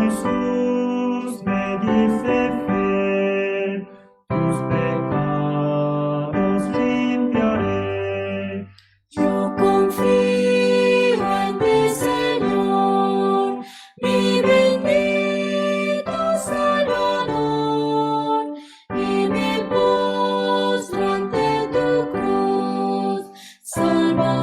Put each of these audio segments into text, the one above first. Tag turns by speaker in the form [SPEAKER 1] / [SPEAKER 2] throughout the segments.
[SPEAKER 1] Jesús me dice fiel, tus pecados limpiaré.
[SPEAKER 2] Yo confío en ti, Señor, mi bendito Salvador, y me postro ante tu cruz. Sálvame,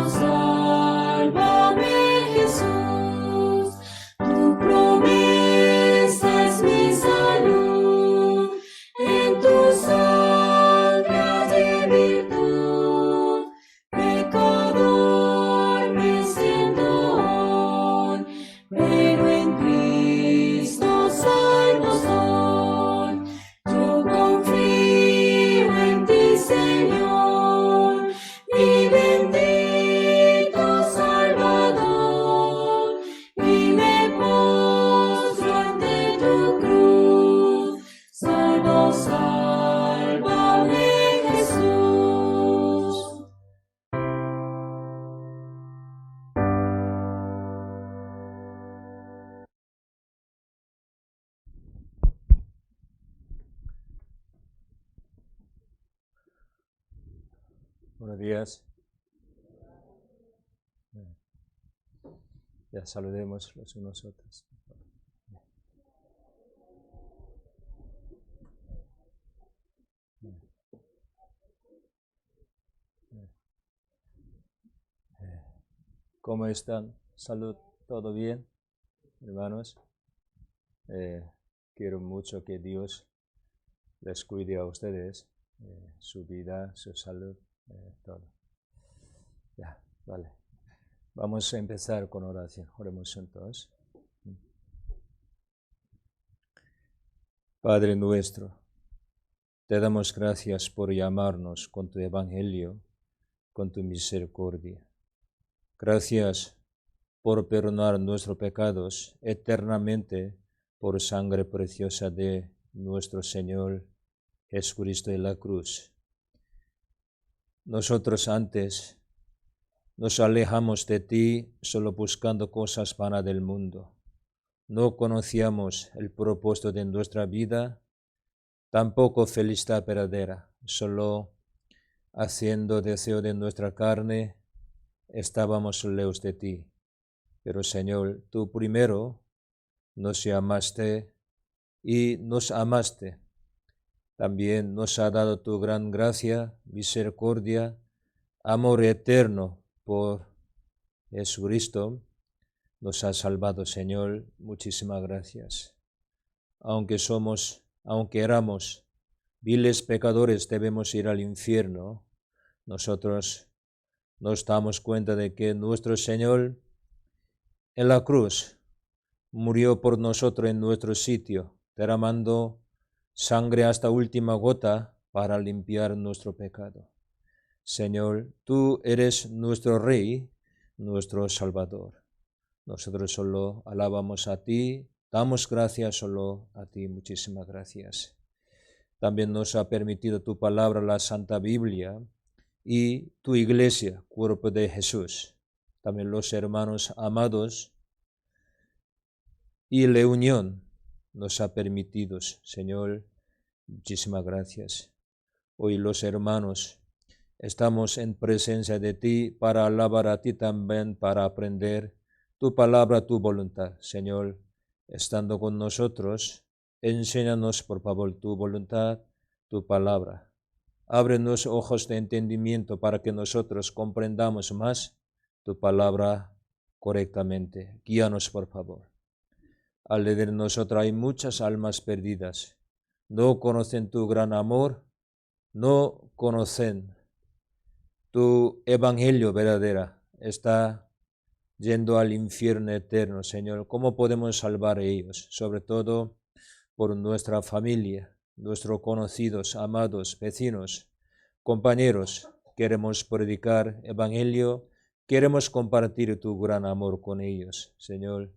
[SPEAKER 2] Jesús, tu promesa es mi salud, en tu sangre de virtud. Pecador me siento hoy, pero en Cristo salvo soy. Yo confío en ti, Señor, mi bendito Salvador, y me postro ante tu cruz. Sálvame, Jesús.
[SPEAKER 3] Buenos días. Ya saludemos los unos a otros. ¿Cómo están? ¿Salud? ¿Todo bien, hermanos? Quiero mucho que Dios les cuide a ustedes, su vida, su salud, todo. Ya, vale. Vamos a empezar con oración. Oremos juntos. Padre nuestro, te damos gracias por llamarnos con tu evangelio, con tu misericordia. Gracias por perdonar nuestros pecados eternamente por sangre preciosa de nuestro Señor Jesucristo en la cruz. Nosotros antes nos alejamos de ti solo buscando cosas vanas del mundo. No conocíamos el propósito de nuestra vida, tampoco felicidad verdadera, solo haciendo deseo de nuestra carne, estábamos lejos de ti. Pero Señor, tú primero nos llamaste y nos amaste. También nos ha dado tu gran gracia, misericordia, amor eterno por Jesucristo. Nos ha salvado, Señor. Muchísimas gracias. Aunque éramos viles pecadores, debemos ir al infierno. Nosotros nos damos cuenta de que nuestro Señor en la cruz murió por nosotros en nuestro sitio, derramando sangre hasta última gota para limpiar nuestro pecado. Señor, tú eres nuestro Rey, nuestro Salvador. Nosotros solo alabamos a ti, damos gracias solo a ti. Muchísimas gracias. También nos ha permitido tu palabra, la Santa Biblia, y tu iglesia, cuerpo de Jesús. También los hermanos amados y la unión nos ha permitido, Señor. Muchísimas gracias. Hoy los hermanos estamos en presencia de ti para alabar a ti también, para aprender tu palabra, tu voluntad. Señor, estando con nosotros, enséñanos por favor tu voluntad, tu palabra. Ábrenos ojos de entendimiento para que nosotros comprendamos más tu palabra correctamente. Guíanos por favor. Alrededor de nosotros hay muchas almas perdidas. No conocen tu gran amor, no conocen tu evangelio verdadera. Está yendo al infierno eterno, Señor. ¿Cómo podemos salvar a ellos? Sobre todo por nuestra familia, nuestros conocidos, amados, vecinos, compañeros. Queremos predicar evangelio, queremos compartir tu gran amor con ellos. Señor,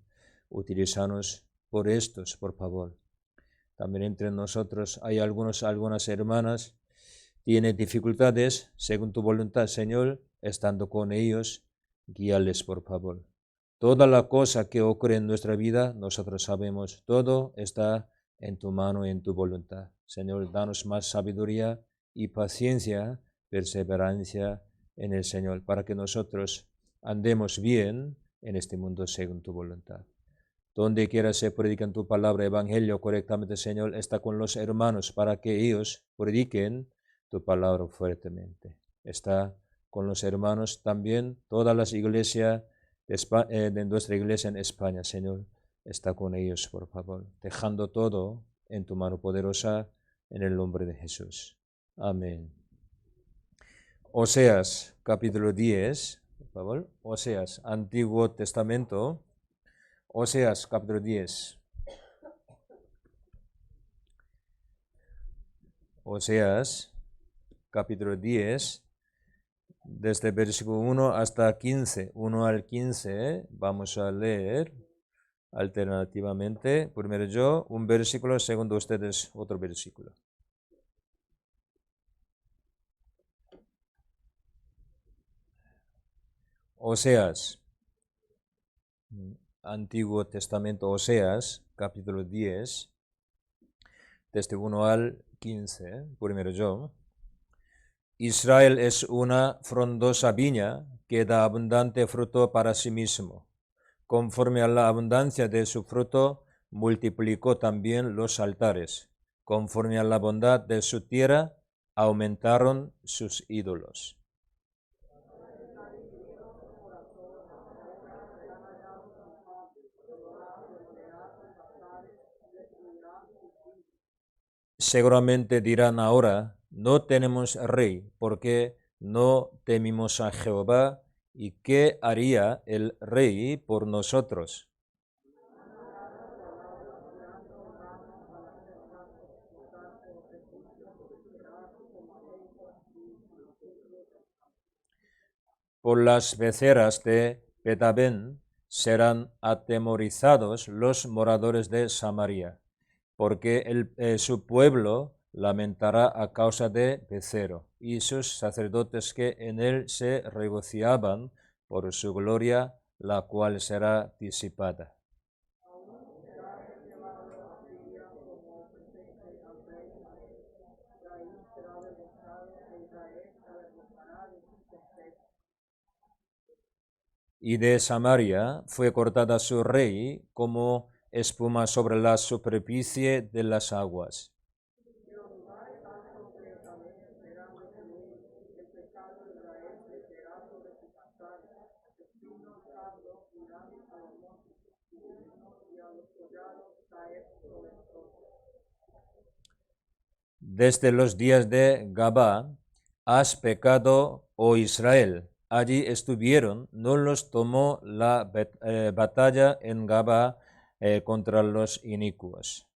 [SPEAKER 3] utilízanos por estos, por favor. También entre nosotros hay algunas hermanas, tienen dificultades, según tu voluntad, Señor, estando con ellos, guíales, por favor. Toda la cosa que ocurre en nuestra vida, nosotros sabemos, todo está en tu mano y en tu voluntad. Señor, danos más sabiduría y paciencia, perseverancia en el Señor, para que nosotros andemos bien en este mundo según tu voluntad. Donde quiera se predican tu palabra, evangelio correctamente, Señor, está con los hermanos para que ellos prediquen tu palabra fuertemente. Está con los hermanos también, todas las iglesias de nuestra iglesia en España, Señor, está con ellos, por favor, dejando todo en tu mano poderosa, en el nombre de Jesús. Amén. Oseas, capítulo 10, por favor. Oseas, Antiguo Testamento. Oseas, capítulo 10. Oseas, capítulo 10, desde versículo 1 hasta 15. 1 al 15, vamos a leer alternativamente. Primero yo, un versículo, segundo ustedes, otro versículo. Oseas, Antiguo Testamento, Oseas, capítulo 10, desde 1 al 15, primero yo. Israel es una frondosa viña que da abundante fruto para sí mismo. Conforme a la abundancia de su fruto, multiplicó también los altares. Conforme a la bondad de su tierra, aumentaron sus ídolos. Seguramente dirán ahora, no tenemos rey, porque no temimos a Jehová, ¿y qué haría el rey por nosotros? Por las beceras de Betabén serán atemorizados los moradores de Samaria, porque su pueblo lamentará a causa de becero, y sus sacerdotes que en él se regocijaban por su gloria, la cual será disipada. Y de Samaria fue cortada su rey como espuma sobre la superficie de las aguas. Desde los días de Gabá has pecado, oh Israel. Allí estuvieron, no los tomó la batalla en Gabá contra los inicuos.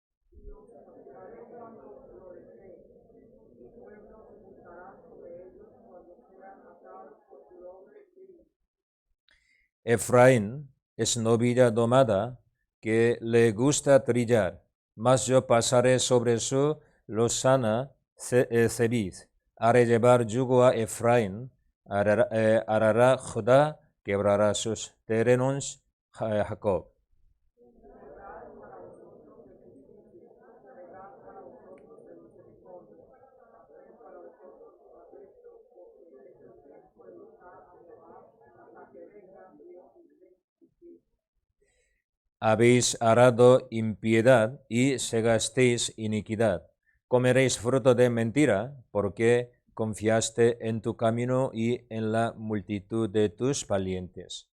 [SPEAKER 3] Efraín es novilla domada que le gusta trillar, mas yo pasaré sobre su lozana Cebid. Haré llevar yugo a Efraín, arará Judá, quebrará sus terrenos Jacob. Habéis arado impiedad y segasteis iniquidad. Comeréis fruto de mentira, porque confiaste en tu camino y en la multitud de tus valientes.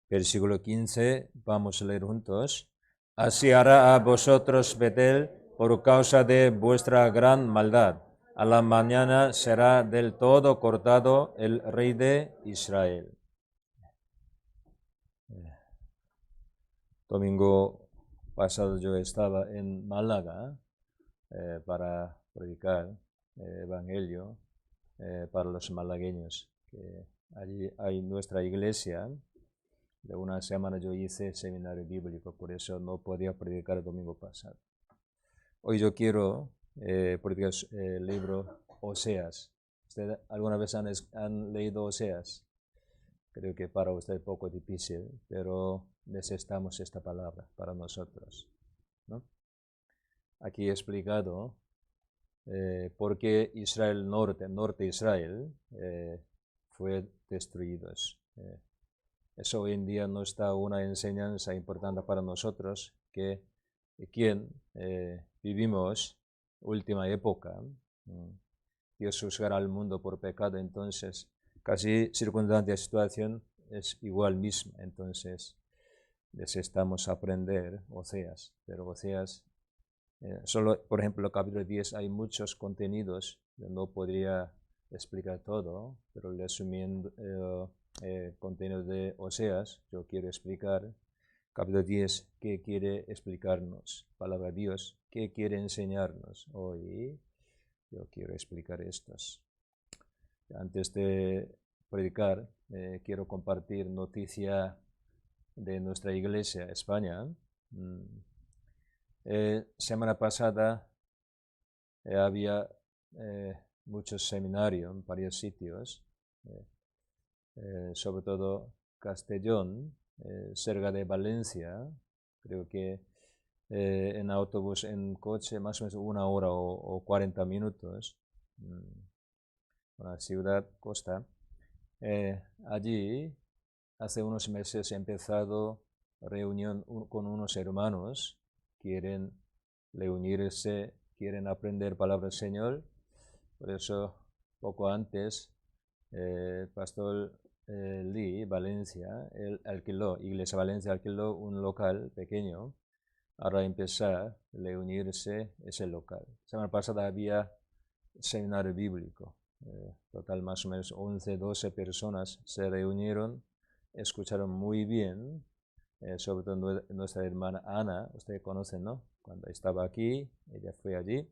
[SPEAKER 3] Versículo 15, vamos a leer juntos. Así hará a vosotros Betel por causa de vuestra gran maldad. A la mañana será del todo cortado el rey de Israel. Domingo pasado yo estaba en Málaga para predicar evangelio para los malagueños. Allí hay nuestra iglesia. de una semana yo hice seminario bíblico, por eso no podía predicar el domingo pasado. Hoy yo quiero predicar el libro Oseas. ¿Ustedes alguna vez han leído Oseas? Creo que para usted es poco difícil, pero necesitamos esta palabra para nosotros, ¿no? Aquí he explicado por qué Israel norte Israel, fue destruido. Eso hoy en día no está una enseñanza importante para nosotros, que quien vivimos última época, Dios juzgará al mundo por pecado, entonces casi circunstancia, situación es igual misma, entonces necesitamos aprender Oseas, pero Oseas, solo por ejemplo el capítulo 10 hay muchos contenidos, yo no podría explicar todo, pero resumiendo contenido de Oseas, yo quiero explicar capítulo 10, qué quiere explicarnos, palabra de Dios, qué quiere enseñarnos hoy. Yo quiero explicar estos. Antes de predicar, quiero compartir noticia de nuestra iglesia, España. Semana pasada había muchos seminarios en varios sitios, sobre todo Castellón, cerca de Valencia. Creo que en autobús, en coche, más o menos 1 hora o 40 minutos. Una ciudad costa. Allí, hace unos meses he empezado reunión con unos hermanos, quieren reunirse, quieren aprender palabra del Señor. Por eso, poco antes, Pastor Lee, Valencia, Iglesia Valencia alquiló un local pequeño. Ahora empezar a reunirse ese local. Semana pasada había seminario bíblico. Total más o menos 11, 12 personas se reunieron, escucharon muy bien, sobre todo nuestra hermana Ana, ustedes conocen, ¿no? Cuando estaba aquí, ella fue allí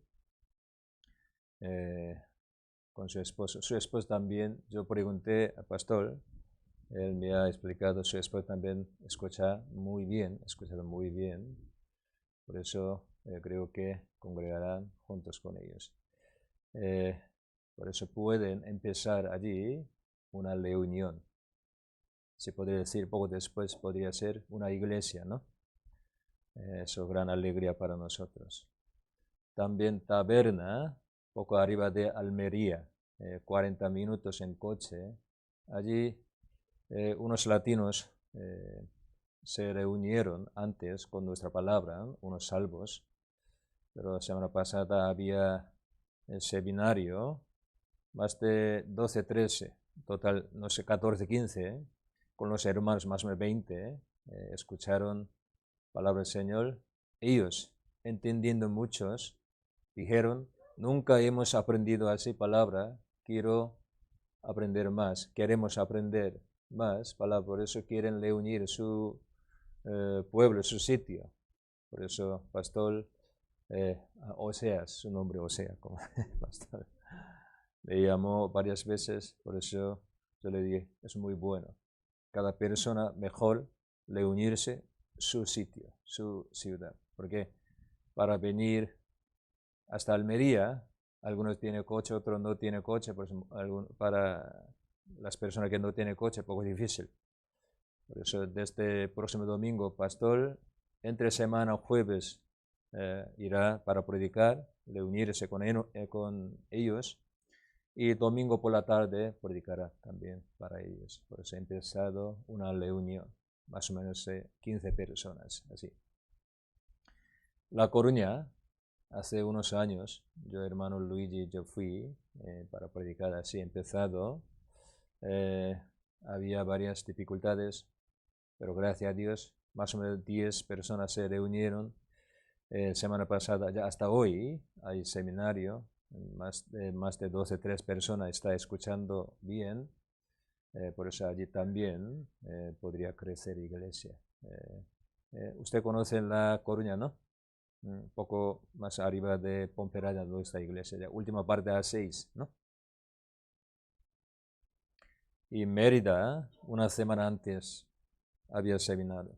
[SPEAKER 3] con su esposo. Su esposo también, yo pregunté al pastor, él me ha explicado, su esposo también escucharon muy bien. Por eso creo que congregarán juntos con ellos. Por eso pueden empezar allí una reunión. Se podría decir, poco después podría ser una iglesia, ¿no? Eso es gran alegría para nosotros. También Taberna, poco arriba de Almería, 40 minutos en coche. Allí unos latinos se reunieron antes con nuestra palabra, unos salvos, pero la semana pasada había el seminario, más de 12, 13, total, no sé, 14, 15, con los hermanos, más o menos 20, escucharon palabra del Señor. Ellos, entendiendo muchos, dijeron, nunca hemos aprendido así palabra, quiero aprender más, queremos aprender más palabra, por eso quieren reunir su pueblo, su sitio. Por eso, pastor Oseas, su nombre Oseas, como pastor, le llamó varias veces, por eso yo le dije, es muy bueno. Cada persona mejor reunirse su sitio, su ciudad. Porque para venir hasta Almería, algunos tienen coche, otros no tienen coche, pues para las personas que no tienen coche, poco difícil. Por eso, desde el próximo domingo, pastor, entre semana, jueves, irá para predicar, reunirse con ellos, y domingo por la tarde predicará también para ellos. Por eso he empezado una reunión, más o menos 15 personas, así. La Coruña, hace unos años, yo, hermano Luigi, yo fui para predicar así, empezado. Había varias dificultades, pero gracias a Dios, más o menos 10 personas se reunieron. Semana pasada, ya hasta hoy, hay seminario, más de 12, 3 personas está escuchando bien. Por eso allí también podría crecer iglesia. Usted conoce La Coruña, ¿no? Un poco más arriba de Ponferrada, donde está iglesia, la última parte A6, ¿no? Y Mérida, una semana antes, había seminario.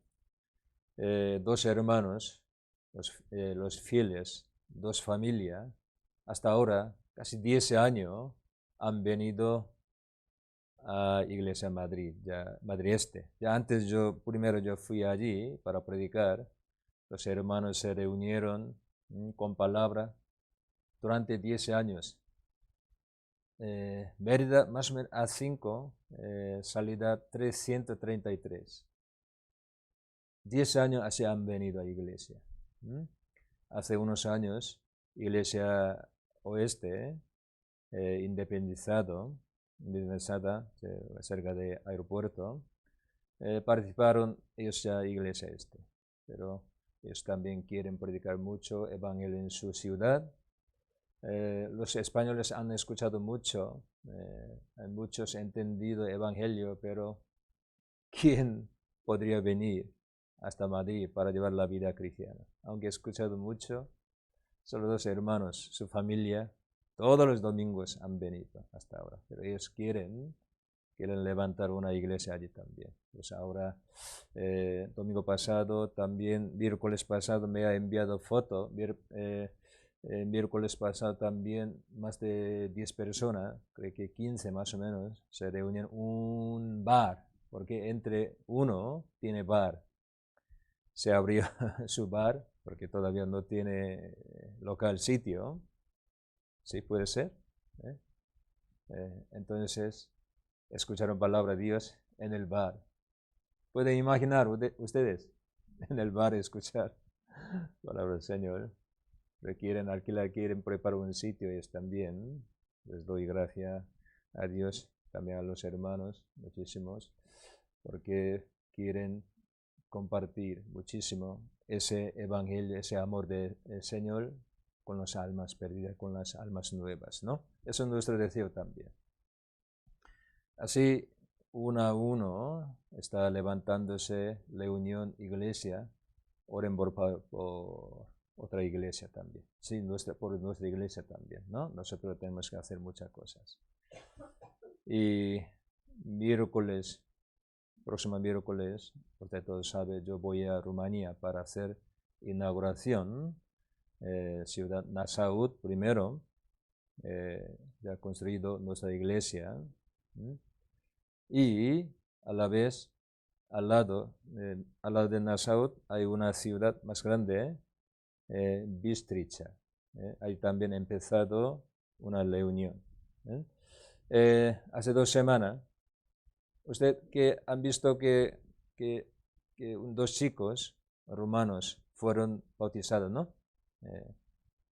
[SPEAKER 3] Dos hermanos, los fieles, dos familias, hasta ahora, casi 10 años, han venido a Iglesia Madrid, ya Madrid Este. Ya antes primero yo fui allí para predicar, los hermanos se reunieron con palabra durante 10 años. Mérida más o menos a 5, salida 333. 10 años así han venido a iglesia. Hace unos años, Iglesia Oeste, independizada, cerca de aeropuerto, participaron ellos ya Iglesia Este. Pero ellos también quieren predicar mucho evangelio en su ciudad. Los españoles han escuchado mucho, muchos han entendido evangelio, pero ¿quién podría venir hasta Madrid para llevar la vida cristiana? Aunque he escuchado mucho, solo dos hermanos, su familia, todos los domingos han venido hasta ahora, pero ellos quieren levantar una iglesia allí también. Pues ahora, domingo pasado, también miércoles pasado me ha enviado foto, miércoles pasado también más de 10 personas, creo que 15 más o menos, se reunieron en un bar, porque entre uno tiene bar. Se abrió su bar, porque todavía no tiene local sitio. ¿Sí puede ser? Entonces, escucharon palabra de Dios en el bar. ¿Pueden imaginar ustedes en el bar escuchar palabra del Señor? Quieren alquilar, quieren preparar un sitio, ellos también. Les doy gracias a Dios, también a los hermanos, muchísimos, porque quieren compartir muchísimo ese evangelio, ese amor del Señor con las almas perdidas, con las almas nuevas, ¿no? Eso es nuestro deseo también. Así, uno a uno, está levantándose la unión iglesia. Oren por otra iglesia también. Sí, por nuestra iglesia también, ¿no? Nosotros tenemos que hacer muchas cosas. Y próximo miércoles, usted todos sabe, yo voy a Rumanía para hacer inauguración. Ciudad Nasaut primero, ya ha construido nuestra iglesia. Y a la vez, al lado de Nasaut hay una ciudad más grande, Bistrica. Ahí también ha empezado una reunión. Hace 2 semanas, usted que han visto que 2 chicos rumanos fueron bautizados, ¿no?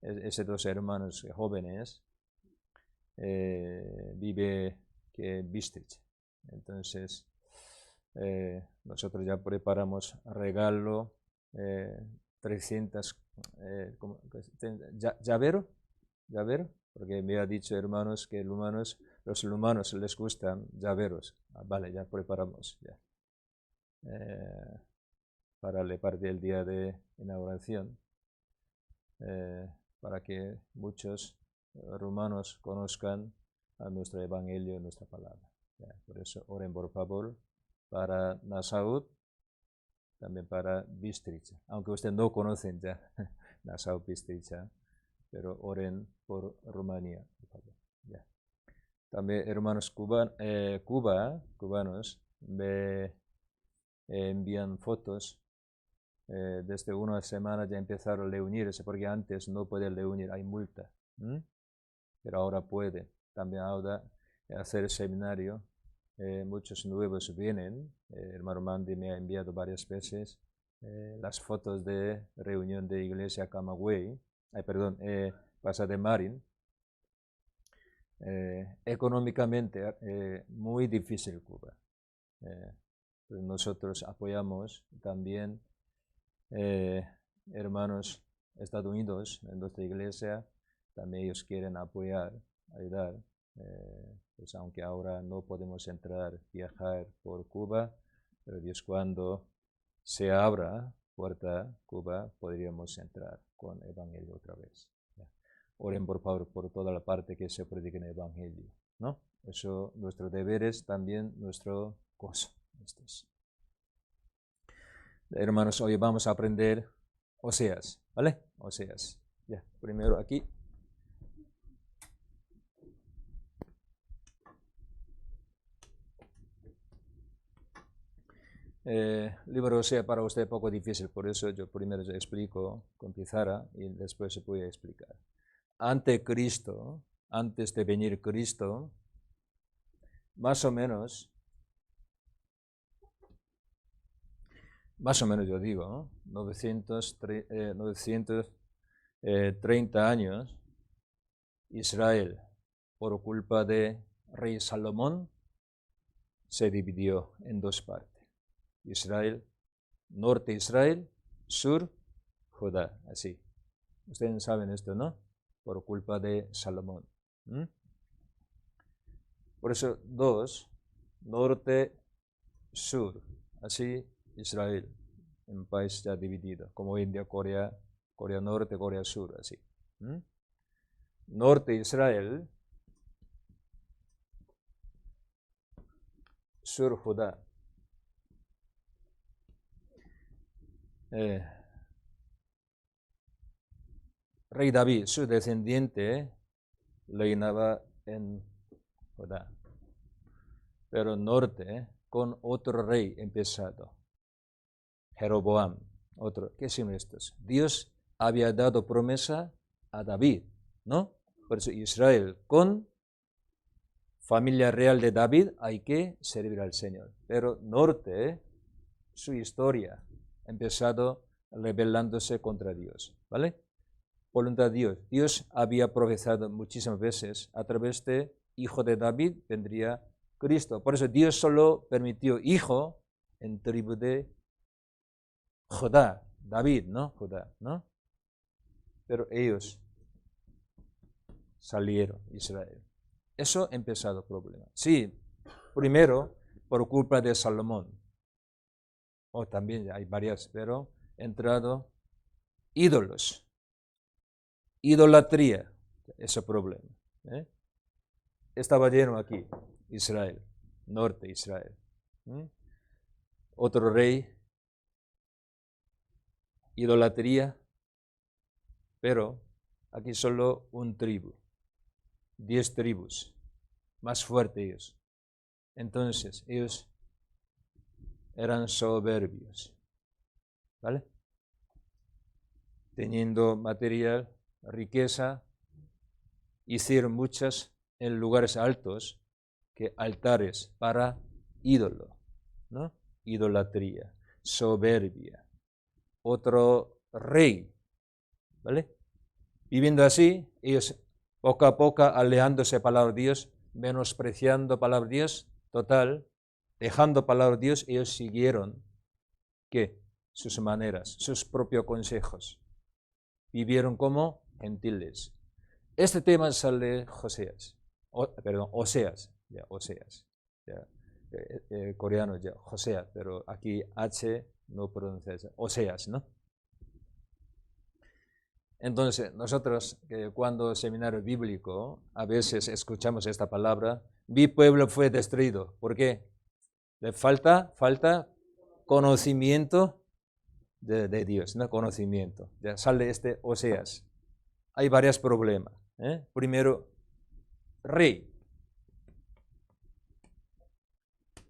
[SPEAKER 3] Esos 2 hermanos jóvenes vive en Bistrica. Entonces, nosotros ya preparamos regalo, 300 llavero, porque me ha dicho hermanos que los humanos les gustan llaveros. Vale, ya preparamos ya. Para el día de inauguración, para que muchos rumanos conozcan a nuestro evangelio, nuestra palabra. Por eso oren por favor para Nasaut, también para Bistrica, aunque ustedes no conocen ya Nasaut, Bistrica, pero oren por Rumanía, por favor. Ya. También hermanos cubanos me envían fotos. Desde una semana ya empezaron a reunirse, porque antes no pueden reunir, hay multa, pero ahora puede. También ahora hacer seminario. Muchos nuevos vienen. Hermano Mandy me ha enviado varias veces las fotos de reunión de iglesia Camagüey, Plaza de Marín. Económicamente muy difícil Cuba. Pues nosotros apoyamos también hermanos Estados Unidos en nuestra iglesia, también ellos quieren ayudar. Pues aunque ahora no podemos viajar por Cuba, pero Dios cuando se abra puerta Cuba, podríamos entrar con evangelio otra vez. ¿Ya? Oren por favor por toda la parte que se predique en evangelio, ¿no? Eso, nuestro deber es también nuestro gozo. Hermanos, hoy vamos a aprender Oseas, ¿vale? Oseas. Ya, primero aquí. Libro Osea para usted es poco difícil, por eso yo primero se explico con pizarra y después se puede explicar. Ante Cristo, antes de venir Cristo, más o menos yo digo, ¿no? 930 años, Israel, por culpa de rey Salomón, se dividió en dos partes. Israel, norte Israel, sur Judá, así. Ustedes saben esto, ¿no? Por culpa de Salomón. Por eso, dos, norte, sur, así Israel, un país ya dividido, como India, Corea Norte, Corea Sur, así. Norte Israel, sur Judá. Rey David, su descendiente, reinaba en Judá. Pero norte, con otro rey empezado, Jeroboam, otro. ¿Qué son estos? Dios había dado promesa a David, ¿no? Por eso Israel, con familia real de David, hay que servir al Señor. Pero norte, su historia, empezado rebelándose contra Dios, ¿vale? Voluntad de Dios. Dios había profetizado muchísimas veces a través de hijo de David vendría Cristo. Por eso Dios solo permitió hijo en tribu de Judá, David, ¿no? Judá, ¿no? Pero ellos salieron, Israel. Eso ha empezado el problema. Sí, primero por culpa de Salomón. También hay varias, pero entrado ídolos. Idolatría, ese problema. Estaba lleno aquí, Israel, norte Israel. Otro rey, idolatría, pero aquí solo un tribu, 10 tribus, más fuertes ellos. Entonces, ellos eran soberbios, ¿vale? Teniendo material, riqueza, hicieron muchas en lugares altos que altares para ídolo, ¿no? Idolatría, soberbia. Otro rey, ¿vale? Viviendo así, ellos poco a poco alejándose de palabra de Dios, menospreciando palabra de Dios, total, dejando palabra de Dios, ellos siguieron, ¿qué? Sus maneras, sus propios consejos. Vivieron como gentiles. Este tema sale Oseas, coreano ya, Oseas, pero aquí H no pronuncia, Oseas, ¿no? Entonces, nosotros cuando seminario bíblico, a veces escuchamos esta palabra, mi pueblo fue destruido. ¿Por qué? Le falta conocimiento de Dios, no conocimiento. Ya sale Oseas. Hay varios problemas. Primero, rey.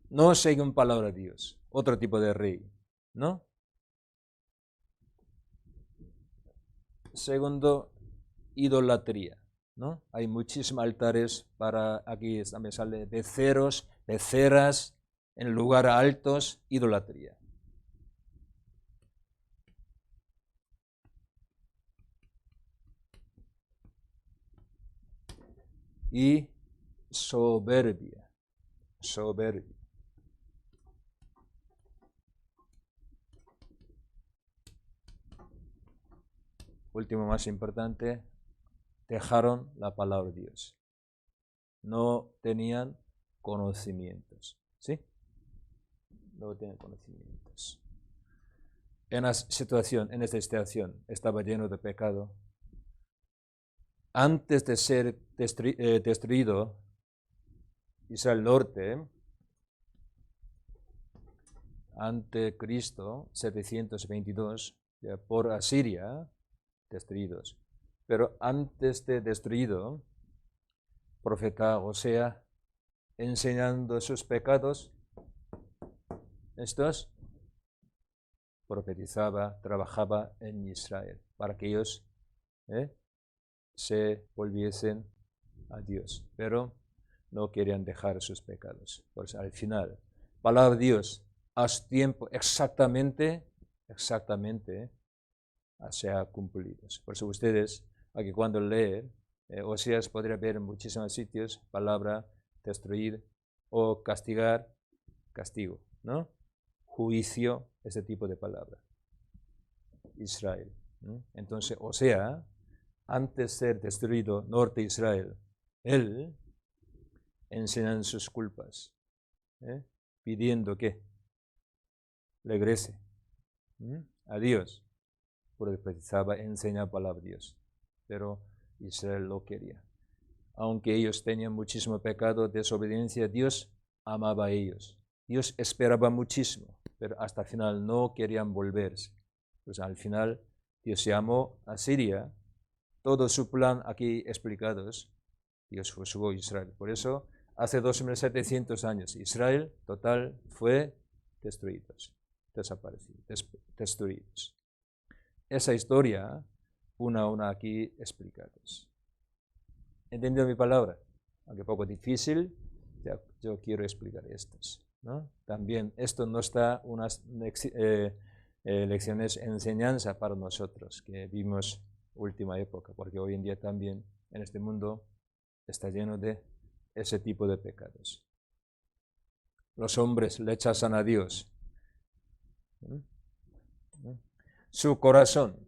[SPEAKER 3] No según palabra de Dios, otro tipo de rey, ¿no? Segundo, idolatría, ¿no? Hay muchísimos altares para, aquí también sale beceros, beceras, en lugares altos, idolatría. Y soberbia. Último más importante, dejaron la palabra de Dios. No tenían conocimientos, ¿sí? No tenían conocimientos. En esta situación estaba lleno de pecado. Antes de ser destruido Israel norte, ante Cristo, 722, ya, por Asiria, destruidos. Pero antes de destruido, profeta Osea, enseñando sus pecados, estos profetizaba, trabajaba en Israel, para que ellos se volviesen a Dios, pero no querían dejar sus pecados. Pues al final, palabra de Dios, a su tiempo exactamente se ha cumplido. Por eso ustedes, aquí cuando leen, Oseas podría ver en muchísimos sitios palabra destruir o castigar, castigo, ¿no? Juicio, ese tipo de palabra. Israel, ¿no? Entonces, Osea, antes de ser destruido norte de Israel, él enseña sus culpas, pidiendo que regrese a Dios, porque precisaba enseñar palabra de Dios, pero Israel lo quería. Aunque ellos tenían muchísimo pecado, desobediencia, Dios amaba a ellos. Dios esperaba muchísimo, pero hasta el final no querían volverse. Pues al final Dios llamó a Siria, todo su plan aquí explicados, Dios juzgó a Israel. Por eso, hace 2700 años, Israel total fue destruidos, desaparecidos, destruidos. Esa historia, una a una aquí explicados. ¿Entendido mi palabra? Aunque un poco difícil, yo quiero explicar estos, ¿no? También esto no está unas lecciones enseñanza para nosotros que vimos última época, porque hoy en día también en este mundo está lleno de ese tipo de pecados. Los hombres rechazan a Dios. Su corazón.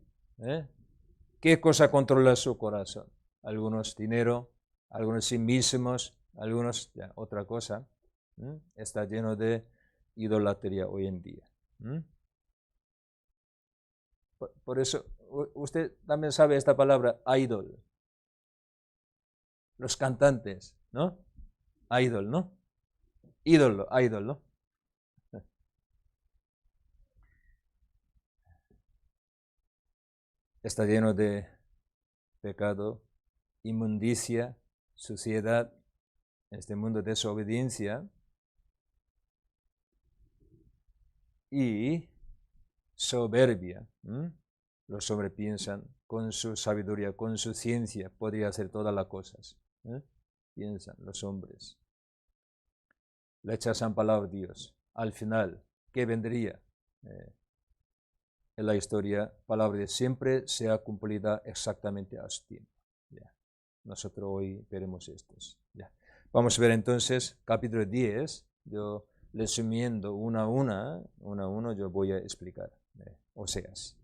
[SPEAKER 3] ¿Qué cosa controla su corazón? Algunos dinero, algunos sí mismos, algunos otra cosa. Está lleno de idolatría hoy en día. Por eso, usted también sabe esta palabra, idol. Los cantantes, ¿no? Idol, ¿no? Ídolo, idol, ¿no? Está lleno de pecado, inmundicia, suciedad, en este mundo de desobediencia y soberbia. Los sobrepiensan con su sabiduría, con su ciencia, podría hacer todas las cosas. Piensan los hombres. Rechazan palabra de Dios. Al final, ¿qué vendría? En la historia, palabra de Dios siempre sea cumplida exactamente a su tiempo. Nosotros hoy veremos estos. Vamos a ver entonces capítulo 10. Yo resumiendo una a uno, yo voy a explicar. Oseas.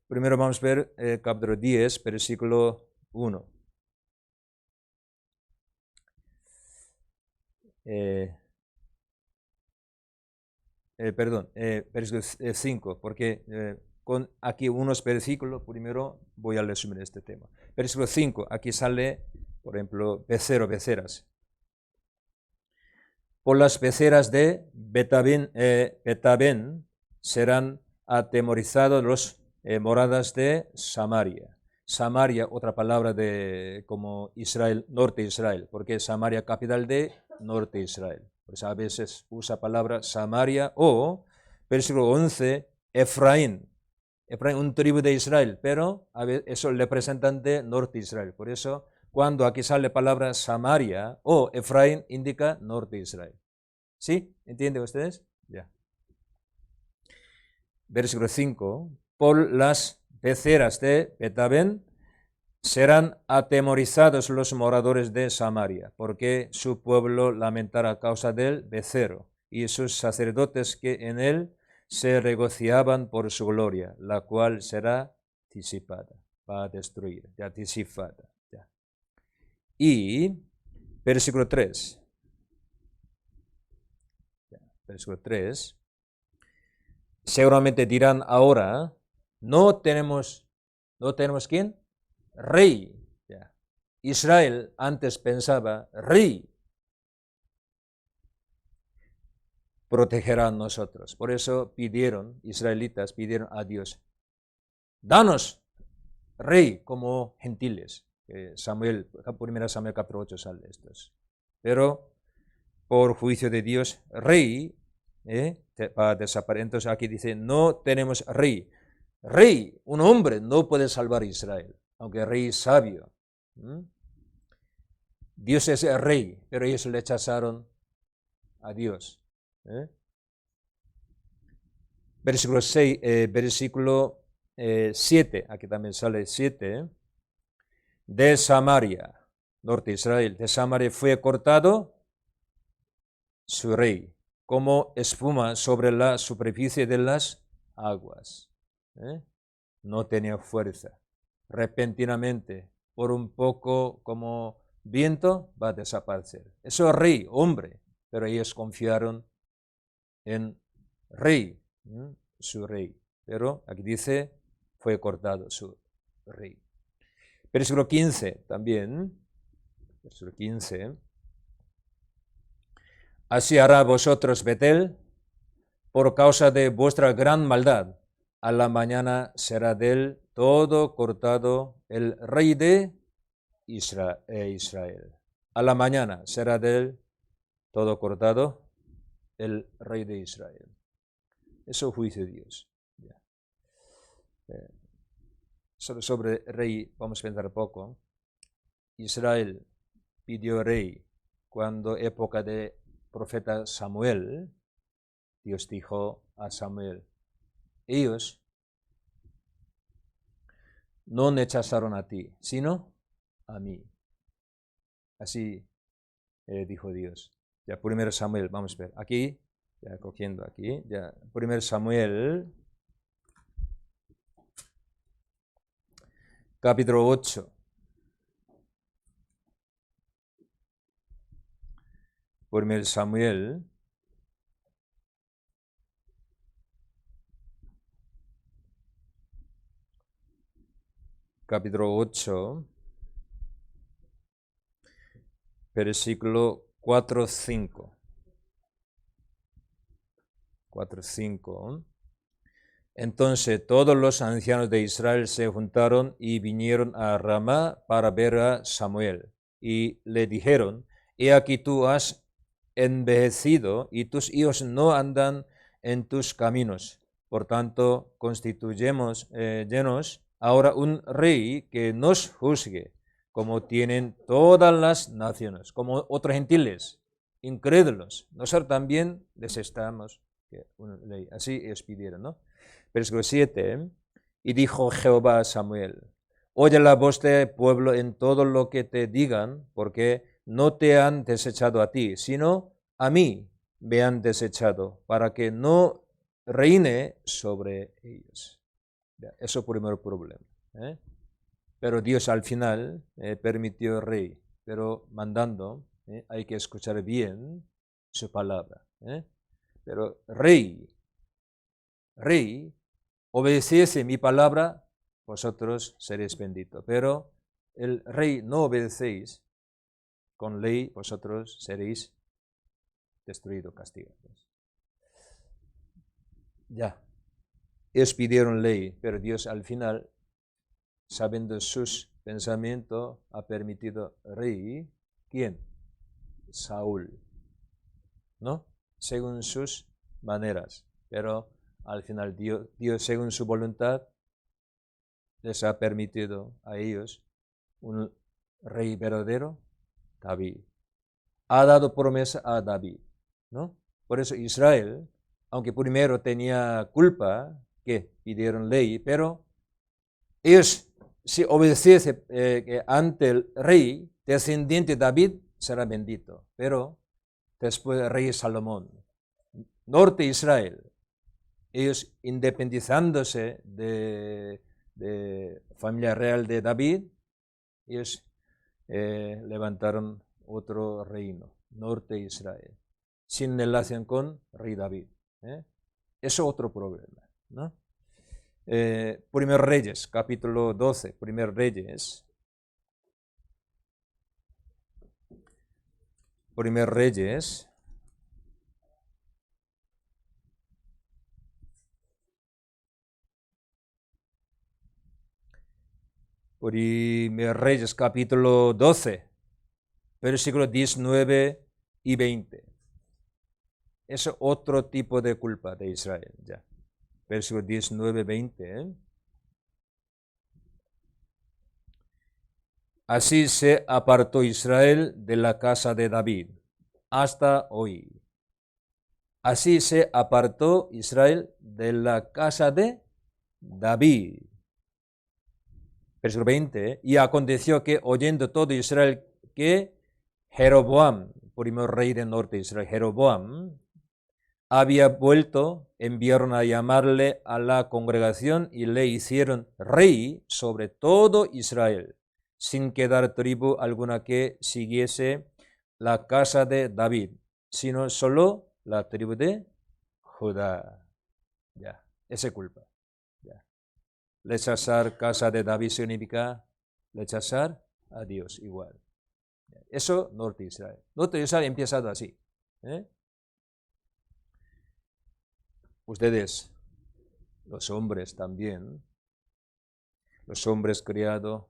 [SPEAKER 3] Primero vamos a ver capítulo 10, versículo 1. Versículo 5, porque con aquí unos versículos, primero voy a resumir este tema. Versículo 5, aquí sale, por ejemplo, beceras. Por las beceras de Betabén serán atemorizados los moradas de Samaria. Samaria, otra palabra de como Israel, norte de Israel, porque Samaria capital de norte de Israel. Pues a veces usa palabra Samaria o, versículo 11, Efraín, un tribu de Israel, pero a veces eso es el representante norte de Israel. Por eso, cuando aquí sale palabra Samaria o Efraín, indica norte de Israel. ¿Sí? ¿Entienden ustedes? Ya. Versículo 5, por las beceras de Betabén serán atemorizados los moradores de Samaria, porque su pueblo lamentará a causa del becero, y sus sacerdotes que en él se regocijaban por su gloria, la cual será disipada, va a destruir, ya disipada. Ya. Y versículo 3. Versículo 3. Seguramente dirán ahora, no tenemos ¿quién? Rey. Ya. Israel antes pensaba rey. protegerá a nosotros. Por eso israelitas pidieron a Dios, danos rey como gentiles. Samuel, 1 Samuel capítulo 8 sale esto. Pero por juicio de Dios, rey va a desaparecer. Entonces aquí dice, no tenemos rey. Rey, un hombre, no puede salvar a Israel, aunque el rey es sabio. Dios es el rey, pero ellos le rechazaron a Dios. Versículo 6, versículo 7, aquí también sale 7, de Samaria, norte de Israel, de Samaria fue cortado su rey, como espuma sobre la superficie de las aguas. No tenía fuerza. Repentinamente, por un poco como viento, va a desaparecer. Eso es rey, hombre, pero ellos confiaron en rey, su rey. Pero aquí dice, fue cortado su rey. Versículo 15 también. Versículo 15. Así hará vosotros Betel por causa de vuestra gran maldad. A la mañana será del todo cortado el rey de Israel. A la mañana será del todo cortado el rey de Israel. Eso es juicio de Dios. Sobre rey vamos a pensar poco. Israel pidió rey cuando época de profeta Samuel. Dios dijo a Samuel, ellos no rechazaron a ti, sino a mí. Así dijo Dios. Ya, 1 Samuel, vamos a ver. Aquí, ya cogiendo aquí, ya, 1 Samuel, capítulo 8. 1 Samuel, capítulo 8, versículo 4-5. 4-5. Entonces todos los ancianos de Israel se juntaron y vinieron a Ramá para ver a Samuel. Y le dijeron, he aquí tú has envejecido y tus hijos no andan en tus caminos. Por tanto, constituyemos ahora un rey que nos juzgue, como tienen todas las naciones, como otros gentiles, incrédulos. Nosotros también necesitamos una ley. Así ellos pidieron, ¿no? Versículo 7, y dijo Jehová a Samuel, oye la voz del pueblo en todo lo que te digan, porque no te han desechado a ti, sino a mí me han desechado, para que no reine sobre ellos. Ya, eso es el primer problema. Pero Dios al final permitió rey, pero mandando, hay que escuchar bien su palabra. Pero rey, obedeciese mi palabra, vosotros seréis benditos. Pero el rey no obedecéis, con ley vosotros seréis destruidos, castigados. Ya, ellos pidieron ley, pero Dios al final, sabiendo sus pensamientos, ha permitido rey. ¿Quién? Saúl, ¿no? Según sus maneras, pero al final Dios, según su voluntad, les ha permitido a ellos un rey verdadero, David. Ha dado promesa a David, ¿no? Por eso Israel, aunque primero tenía culpa, que pidieron ley, pero ellos, si obedeciese ante el rey, descendiente de David, será bendito. Pero después el rey Salomón, norte de Israel, ellos independizándose de familia real de David, ellos levantaron otro reino, norte de Israel, sin relación con rey David. Eso es otro problema, ¿no? Primer Reyes, capítulo 12, Primer Reyes. Primer Reyes, Primer Reyes capítulo 12, versículos 19 y 20. Es otro tipo de culpa de Israel, ya. Versículo 19, 20. Así se apartó Israel de la casa de David hasta hoy. Así se apartó Israel de la casa de David. Versículo 20. Y aconteció que oyendo todo Israel que Jeroboam, primer rey del norte de Israel, Jeroboam, había vuelto, enviaron a llamarle a la congregación y le hicieron rey sobre todo Israel, sin quedar tribu alguna que siguiese la casa de David, sino solo la tribu de Judá. Ya, esa es culpa. Ya. Rechazar casa de David significa rechazar a Dios igual. Eso, norte de Israel. Norte de Israel ha empezado así. Ustedes, los hombres también, los hombres creados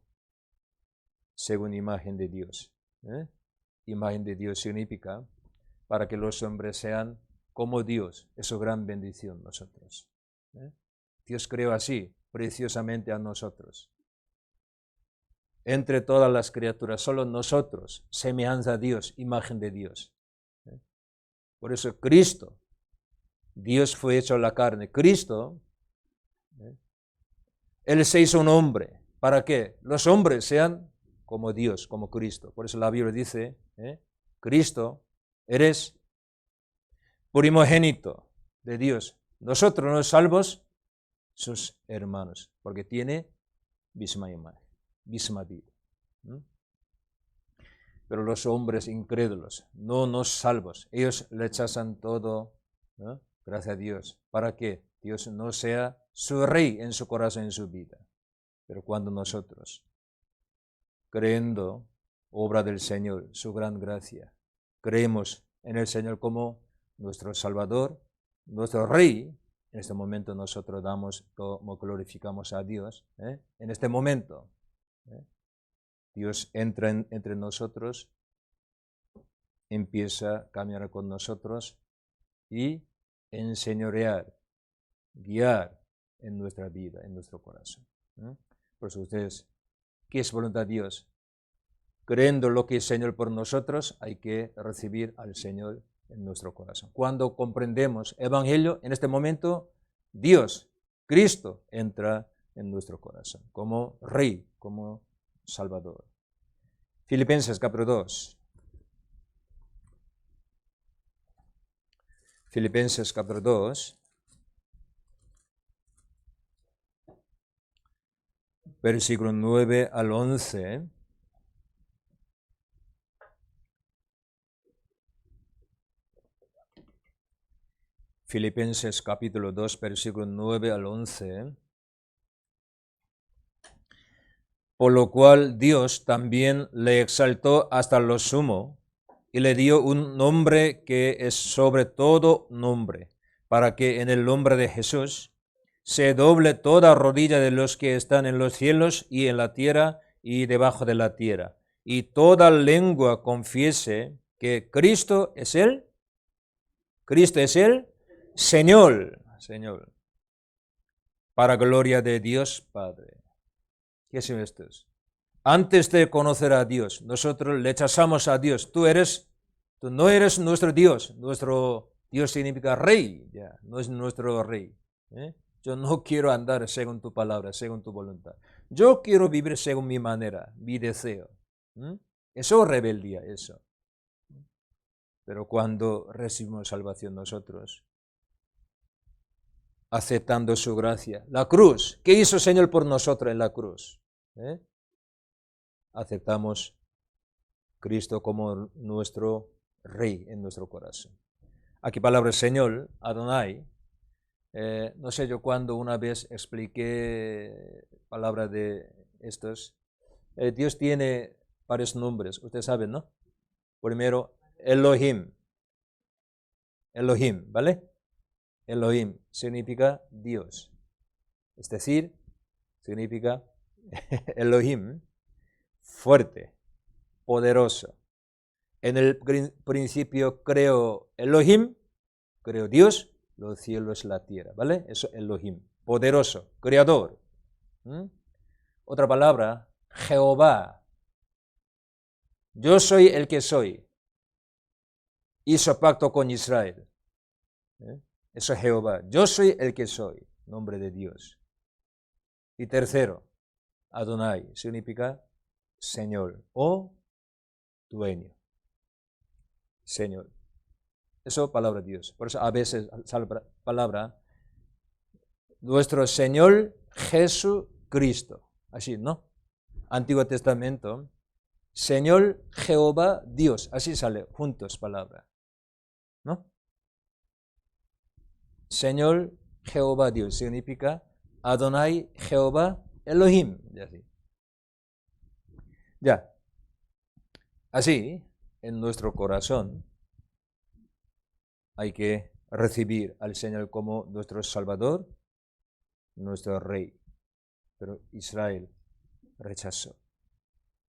[SPEAKER 3] según imagen de Dios. Imagen de Dios significa para que los hombres sean como Dios. Es su gran bendición nosotros. Dios creó así, preciosamente a nosotros. Entre todas las criaturas, solo nosotros, semejanza a Dios, imagen de Dios. Por eso Cristo, Dios fue hecho la carne. Cristo, Él se hizo un hombre. ¿Para qué? Los hombres sean como Dios, como Cristo. Por eso la Biblia dice, Cristo, eres primogénito de Dios. Nosotros los salvos, sus hermanos, porque tiene misma imagen, misma vida. Pero los hombres incrédulos, no nos salvos, ellos rechazan todo, ¿no? Gracias a Dios. ¿Para qué? Dios no sea su rey en su corazón, en su vida. Pero cuando nosotros, creyendo obra del Señor, su gran gracia, creemos en el Señor como nuestro Salvador, nuestro Rey, en este momento nosotros damos, como glorificamos a Dios, en este momento, Dios entra entre nosotros, empieza a caminar con nosotros y enseñorear, guiar en nuestra vida, en nuestro corazón. Por eso ustedes, ¿qué es voluntad de Dios? Creyendo lo que es Señor por nosotros, hay que recibir al Señor en nuestro corazón. Cuando comprendemos el Evangelio, en este momento, Dios, Cristo, entra en nuestro corazón como Rey, como Salvador. Filipenses capítulo 2. Filipenses capítulo 2. Versículo 9 al 11. Filipenses capítulo 2, versículo 9 al 11. Por lo cual Dios también le exaltó hasta lo sumo y le dio un nombre que es sobre todo nombre, para que en el nombre de Jesús se doble toda rodilla de los que están en los cielos y en la tierra y debajo de la tierra, y toda lengua confiese que Cristo es el Señor, para gloria de Dios Padre. ¿Qué son estos? Antes de conocer a Dios, nosotros rechazamos a Dios. Tú no eres nuestro Dios. Nuestro Dios significa rey, ya, no es nuestro rey. Yo no quiero andar según tu palabra, según tu voluntad. Yo quiero vivir según mi manera, mi deseo. Eso es rebeldía, eso. Pero cuando recibimos salvación nosotros, aceptando su gracia, la cruz, ¿qué hizo el Señor por nosotros en la cruz? Aceptamos Cristo como nuestro Rey en nuestro corazón. Aquí palabra Señor, Adonai. No sé yo cuando una vez expliqué palabra de estos. Dios tiene varios nombres, ustedes saben, ¿no? Primero, Elohim, ¿vale? Elohim significa Dios, es decir, significa Elohim, fuerte, poderoso. En el principio creó Elohim, creó Dios, los cielos, la tierra, ¿vale? Eso es Elohim, poderoso, creador. Otra palabra, Jehová. Yo soy el que soy. Hizo pacto con Israel. Eso es Jehová. Yo soy el que soy, nombre de Dios. Y tercero, Adonai, significa Señor o dueño. Señor. Eso palabra de Dios. Por eso a veces sale palabra nuestro Señor Jesucristo. Así, ¿no? Antiguo Testamento, Señor Jehová Dios. Así sale juntos palabra. ¿No? Señor Jehová Dios significa Adonai Jehová Elohim. Ya. Así, en nuestro corazón hay que recibir al Señor como nuestro Salvador, nuestro Rey. Pero Israel rechazó.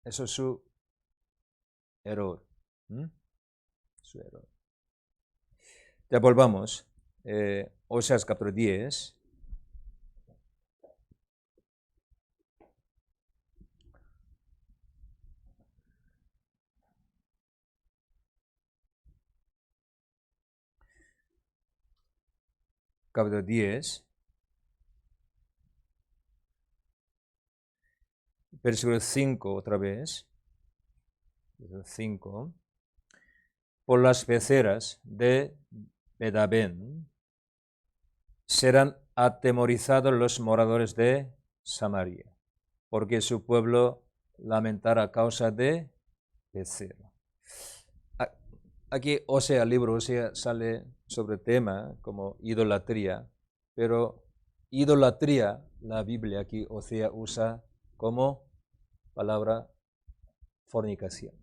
[SPEAKER 3] Eso es su error. Su error. Ya volvamos. Oseas capítulo 10. Capítulo 10. Versículo 5 otra vez. Versículo 5. Por las peceras de Bedaben serán atemorizados los moradores de Samaria, porque su pueblo lamentará a causa de becerro. Aquí el libro Osea sale sobre tema como idolatría, pero idolatría, la Biblia aquí Osea usa como palabra fornicación.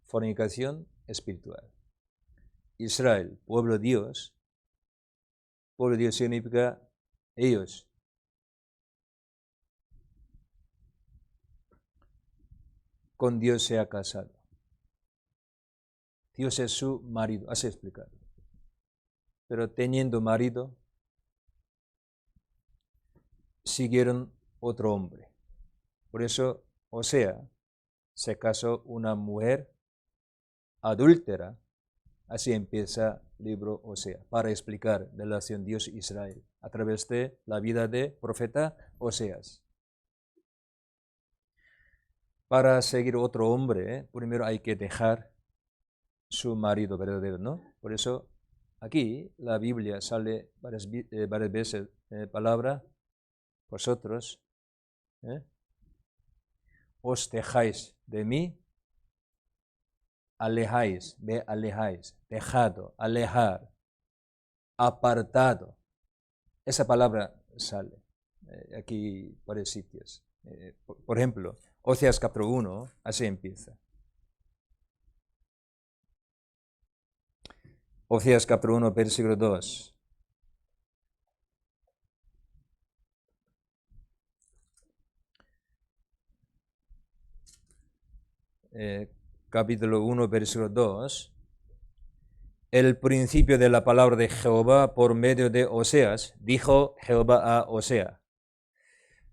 [SPEAKER 3] Fornicación espiritual. Israel, pueblo de Dios significa ellos. Con Dios se ha casado. Dios es su marido, así explicado. Pero teniendo marido, siguieron otro hombre. Por eso, Osea se casó una mujer adúltera. Así empieza el libro Osea, para explicar la relación Dios-Israel a través de la vida de profeta Oseas. Para seguir otro hombre, primero hay que dejar su marido verdadero, ¿no? Por eso aquí la Biblia sale varias veces palabra, vosotros os dejáis de mí, alejáis, dejado, alejar, apartado. Esa palabra sale aquí por varios sitios. Por ejemplo, Oseas capítulo 1, así empieza. Oseas capítulo 1, versículo 2. Capítulo 1, versículo 2. El principio de la palabra de Jehová por medio de Oseas, dijo Jehová a Osea: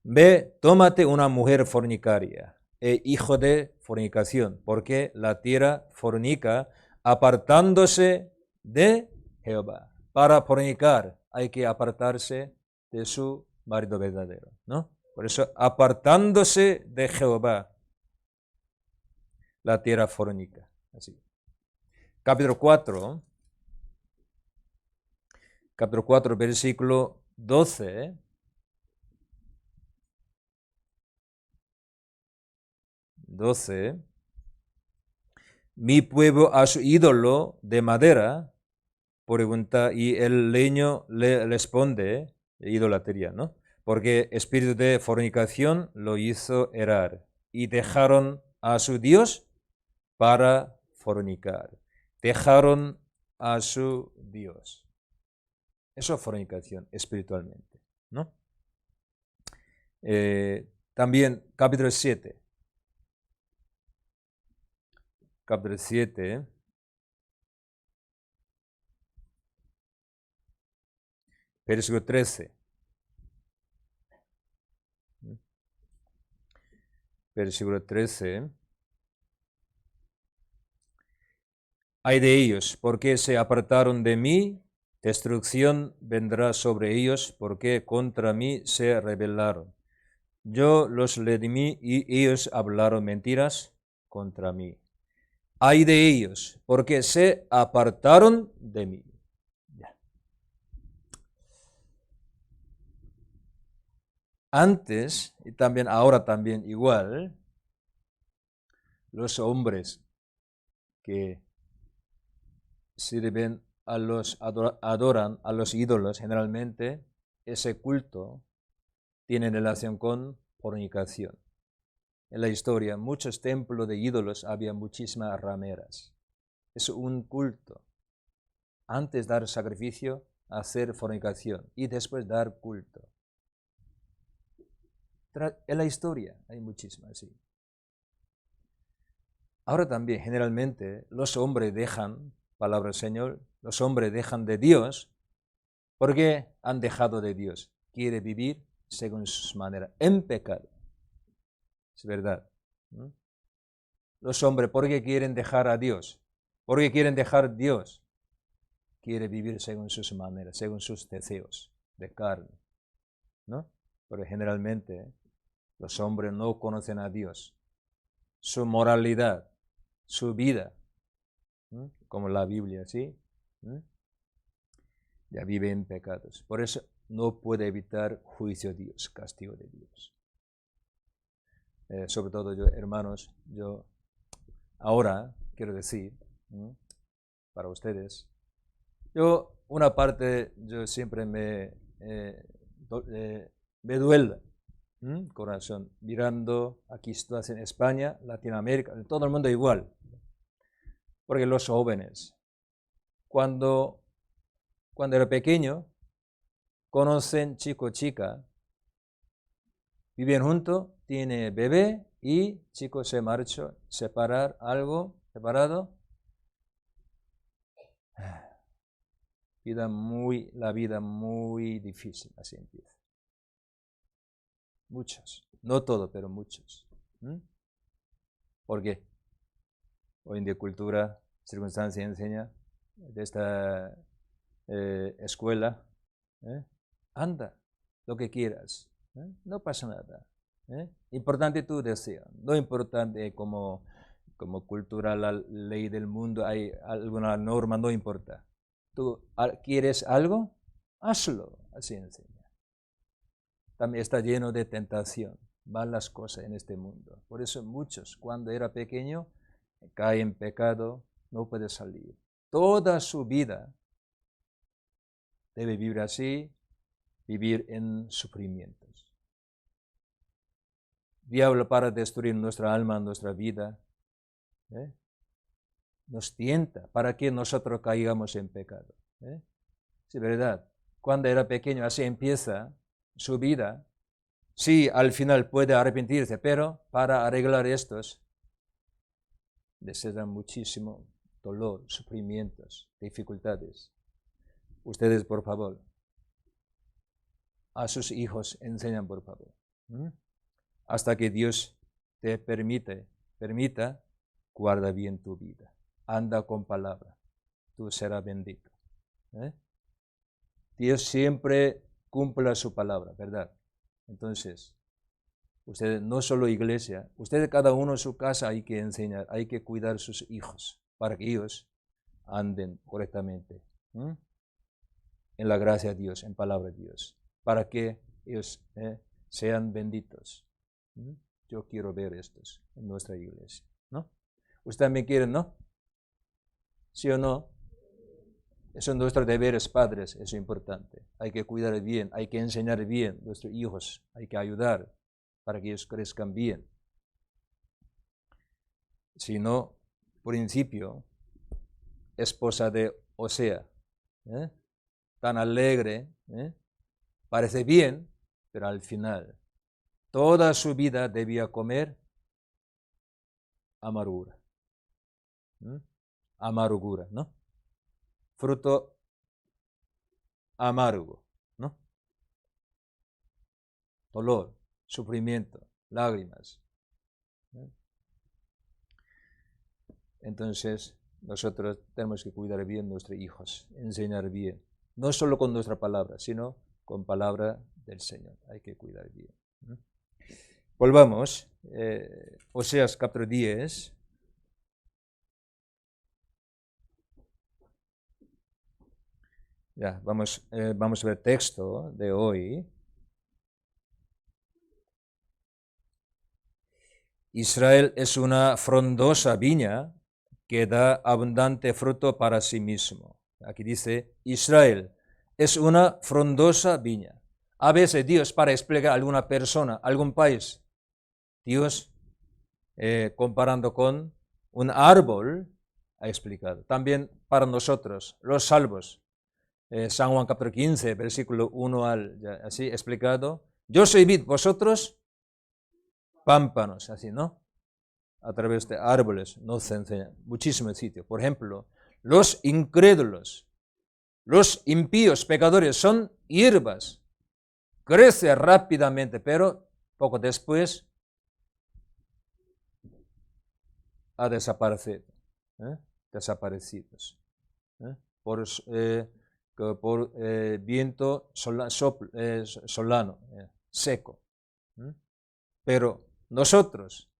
[SPEAKER 3] Ve, tómate una mujer fornicaria e hijo de fornicación, porque la tierra fornica apartándose de Jehová. Para fornicar hay que apartarse de su marido verdadero, ¿no? Por eso, apartándose de Jehová, la tierra fornica. Así. Capítulo 4, versículo 12. Mi pueblo a su ídolo de madera, pregunta, y el leño le responde, idolatría, ¿no? Porque espíritu de fornicación lo hizo errar, y dejaron a su Dios para fornicar. Dejaron a su Dios. Eso es fornicación espiritualmente, ¿no? También capítulo 7. Capítulo 7. Versículo 13. Versículo 13. Ay de ellos, porque se apartaron de mí, destrucción vendrá sobre ellos, porque contra mí se rebelaron. Yo los redimí y ellos hablaron mentiras contra mí. Ay de ellos, porque se apartaron de mí. Ya. Antes, y también ahora también igual, los hombres que sirven a los, adoran a los ídolos, generalmente ese culto tiene relación con fornicación. En la historia, muchos templos de ídolos había muchísimas rameras. Es un culto. Antes dar sacrificio, hacer fornicación y después dar culto. En la historia hay muchísimas, sí. Ahora también, generalmente, los hombres dejan, palabra del Señor, los hombres dejan de Dios porque han dejado de Dios. Quiere vivir según sus maneras, en pecado. Es verdad. ¿No? Los hombres, ¿por qué quieren dejar a Dios? ¿Por qué quieren dejar a Dios? Quiere vivir según sus maneras, según sus deseos de carne. ¿No? Pero generalmente los hombres no conocen a Dios. Su moralidad, su vida, ¿no? Como la Biblia, ¿sí? ¿No? Ya vive en pecados. Por eso no puede evitar juicio de Dios, castigo de Dios. Sobre todo yo, hermanos, yo ahora quiero decir, ¿no? Para ustedes, yo una parte, yo siempre me duele, corazón, mirando aquí situación en España, Latinoamérica, en todo el mundo igual, porque los jóvenes, cuando era pequeño, conocen chico, chica, viven juntos, tiene bebé y chico se marchó, separado. La vida muy difícil, así empieza. Muchos, no todos, pero muchos. ¿Por qué? Hoy en día cultura, circunstancia enseña de esta escuela, anda lo que quieras, no pasa nada. Importante tu deseo, no importante como cultura, la ley del mundo, hay alguna norma, no importa. ¿Tú quieres algo? Hazlo, así enseña. También está lleno de tentación, malas cosas en este mundo. Por eso muchos, cuando era pequeño, caen en pecado, no puede salir. Toda su vida debe vivir así, vivir en sufrimientos. Diablo, para destruir nuestra alma, nuestra vida, nos tienta para que nosotros caigamos en pecado. Sí, verdad. Cuando era pequeño, así empieza su vida. Sí, al final puede arrepentirse, pero para arreglar estos, necesitan muchísimo dolor, sufrimientos, dificultades. Ustedes, por favor, a sus hijos enseñan, por favor. Hasta que Dios te permita, guarda bien tu vida. Anda con palabra, tú serás bendito. Dios siempre cumple su palabra, ¿verdad? Entonces, ustedes no solo iglesia, ustedes cada uno en su casa hay que enseñar, hay que cuidar a sus hijos para que ellos anden correctamente en la gracia de Dios, en palabra de Dios, para que ellos sean benditos. Yo quiero ver estos en nuestra iglesia, ¿no? ¿Ustedes también quieren, no? ¿Sí o no? Eso es nuestro deber, padres, eso es importante. Hay que cuidar bien, hay que enseñar bien a nuestros hijos, hay que ayudar para que ellos crezcan bien. Si no, principio, esposa de Osea, tan alegre, parece bien, pero al final toda su vida debía comer amargura. Amargura, ¿no? Fruto amargo, ¿no? Dolor, sufrimiento, lágrimas. Entonces, nosotros tenemos que cuidar bien a nuestros hijos, enseñar bien, no solo con nuestra palabra, sino con palabra del Señor. Hay que cuidar bien. Volvamos, Oseas capítulo 10. Ya, vamos a ver el texto de hoy. Israel es una frondosa viña que da abundante fruto para sí mismo. Aquí dice, Israel es una frondosa viña. A veces Dios, para explicar a alguna persona, algún país, Dios, comparando con un árbol, ha explicado. También para nosotros, los salvos, San Juan capítulo 15, versículo 1 así explicado. Yo soy vid, vosotros pámpanos, así, ¿no? A través de árboles nos enseña muchísimos sitios. Por ejemplo, los incrédulos, los impíos, pecadores, son hierbas. Crece rápidamente, pero poco después ha desaparecido. Desaparecidos. Por viento solano, seco. Pero nosotros,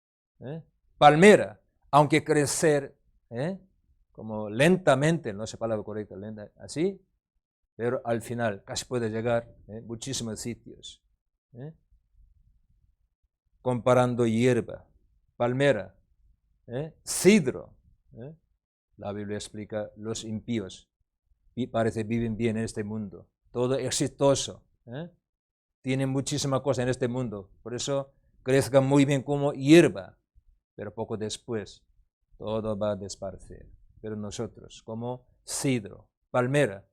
[SPEAKER 3] palmera, aunque crecer como lentamente, no sé palabra correcta, lenta, así, pero al final casi puede llegar muchísimos sitios. Comparando hierba, palmera, cidro. La Biblia explica los impíos. Parece viven bien en este mundo. Todo exitoso. Tienen muchísimas cosas en este mundo. Por eso crezcan muy bien como hierba. Pero poco después todo va a desaparecer. Pero nosotros, como cidro, palmera,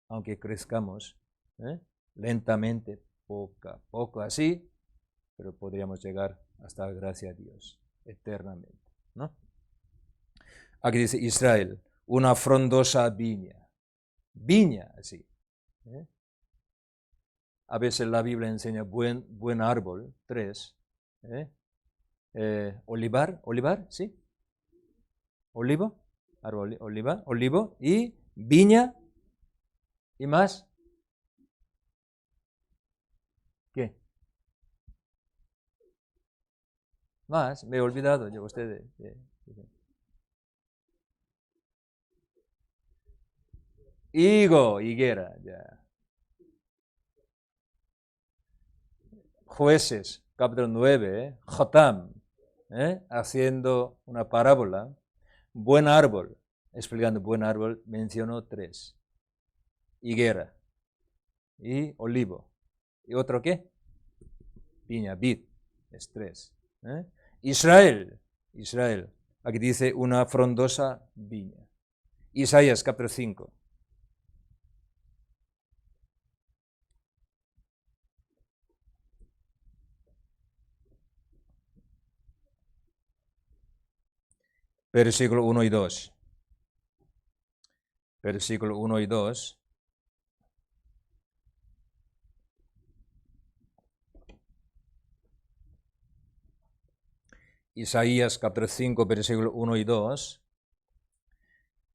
[SPEAKER 3] aunque crezcamos lentamente, poco a poco así, pero podríamos llegar hasta gracia a Dios eternamente, ¿no? Aquí dice Israel, una frondosa viña. Viña, así. A veces la Biblia enseña buen árbol, 3. Olivar, ¿sí? Olivo, árbol, olivo y viña y más. ¿Qué? Más, me he olvidado yo, ustedes. Higuera, ya. Jueces, capítulo 9, Jotam, haciendo una parábola. Buen árbol, explicando buen árbol, mencionó 3. Higuera y olivo. ¿Y otro qué? Viña, vid, es 3. Israel, aquí dice una frondosa viña. Isaías capítulo 5. Versículo 1 y 2. Versículo 1 y 2. Isaías capítulo 5, versículo 1 y 2.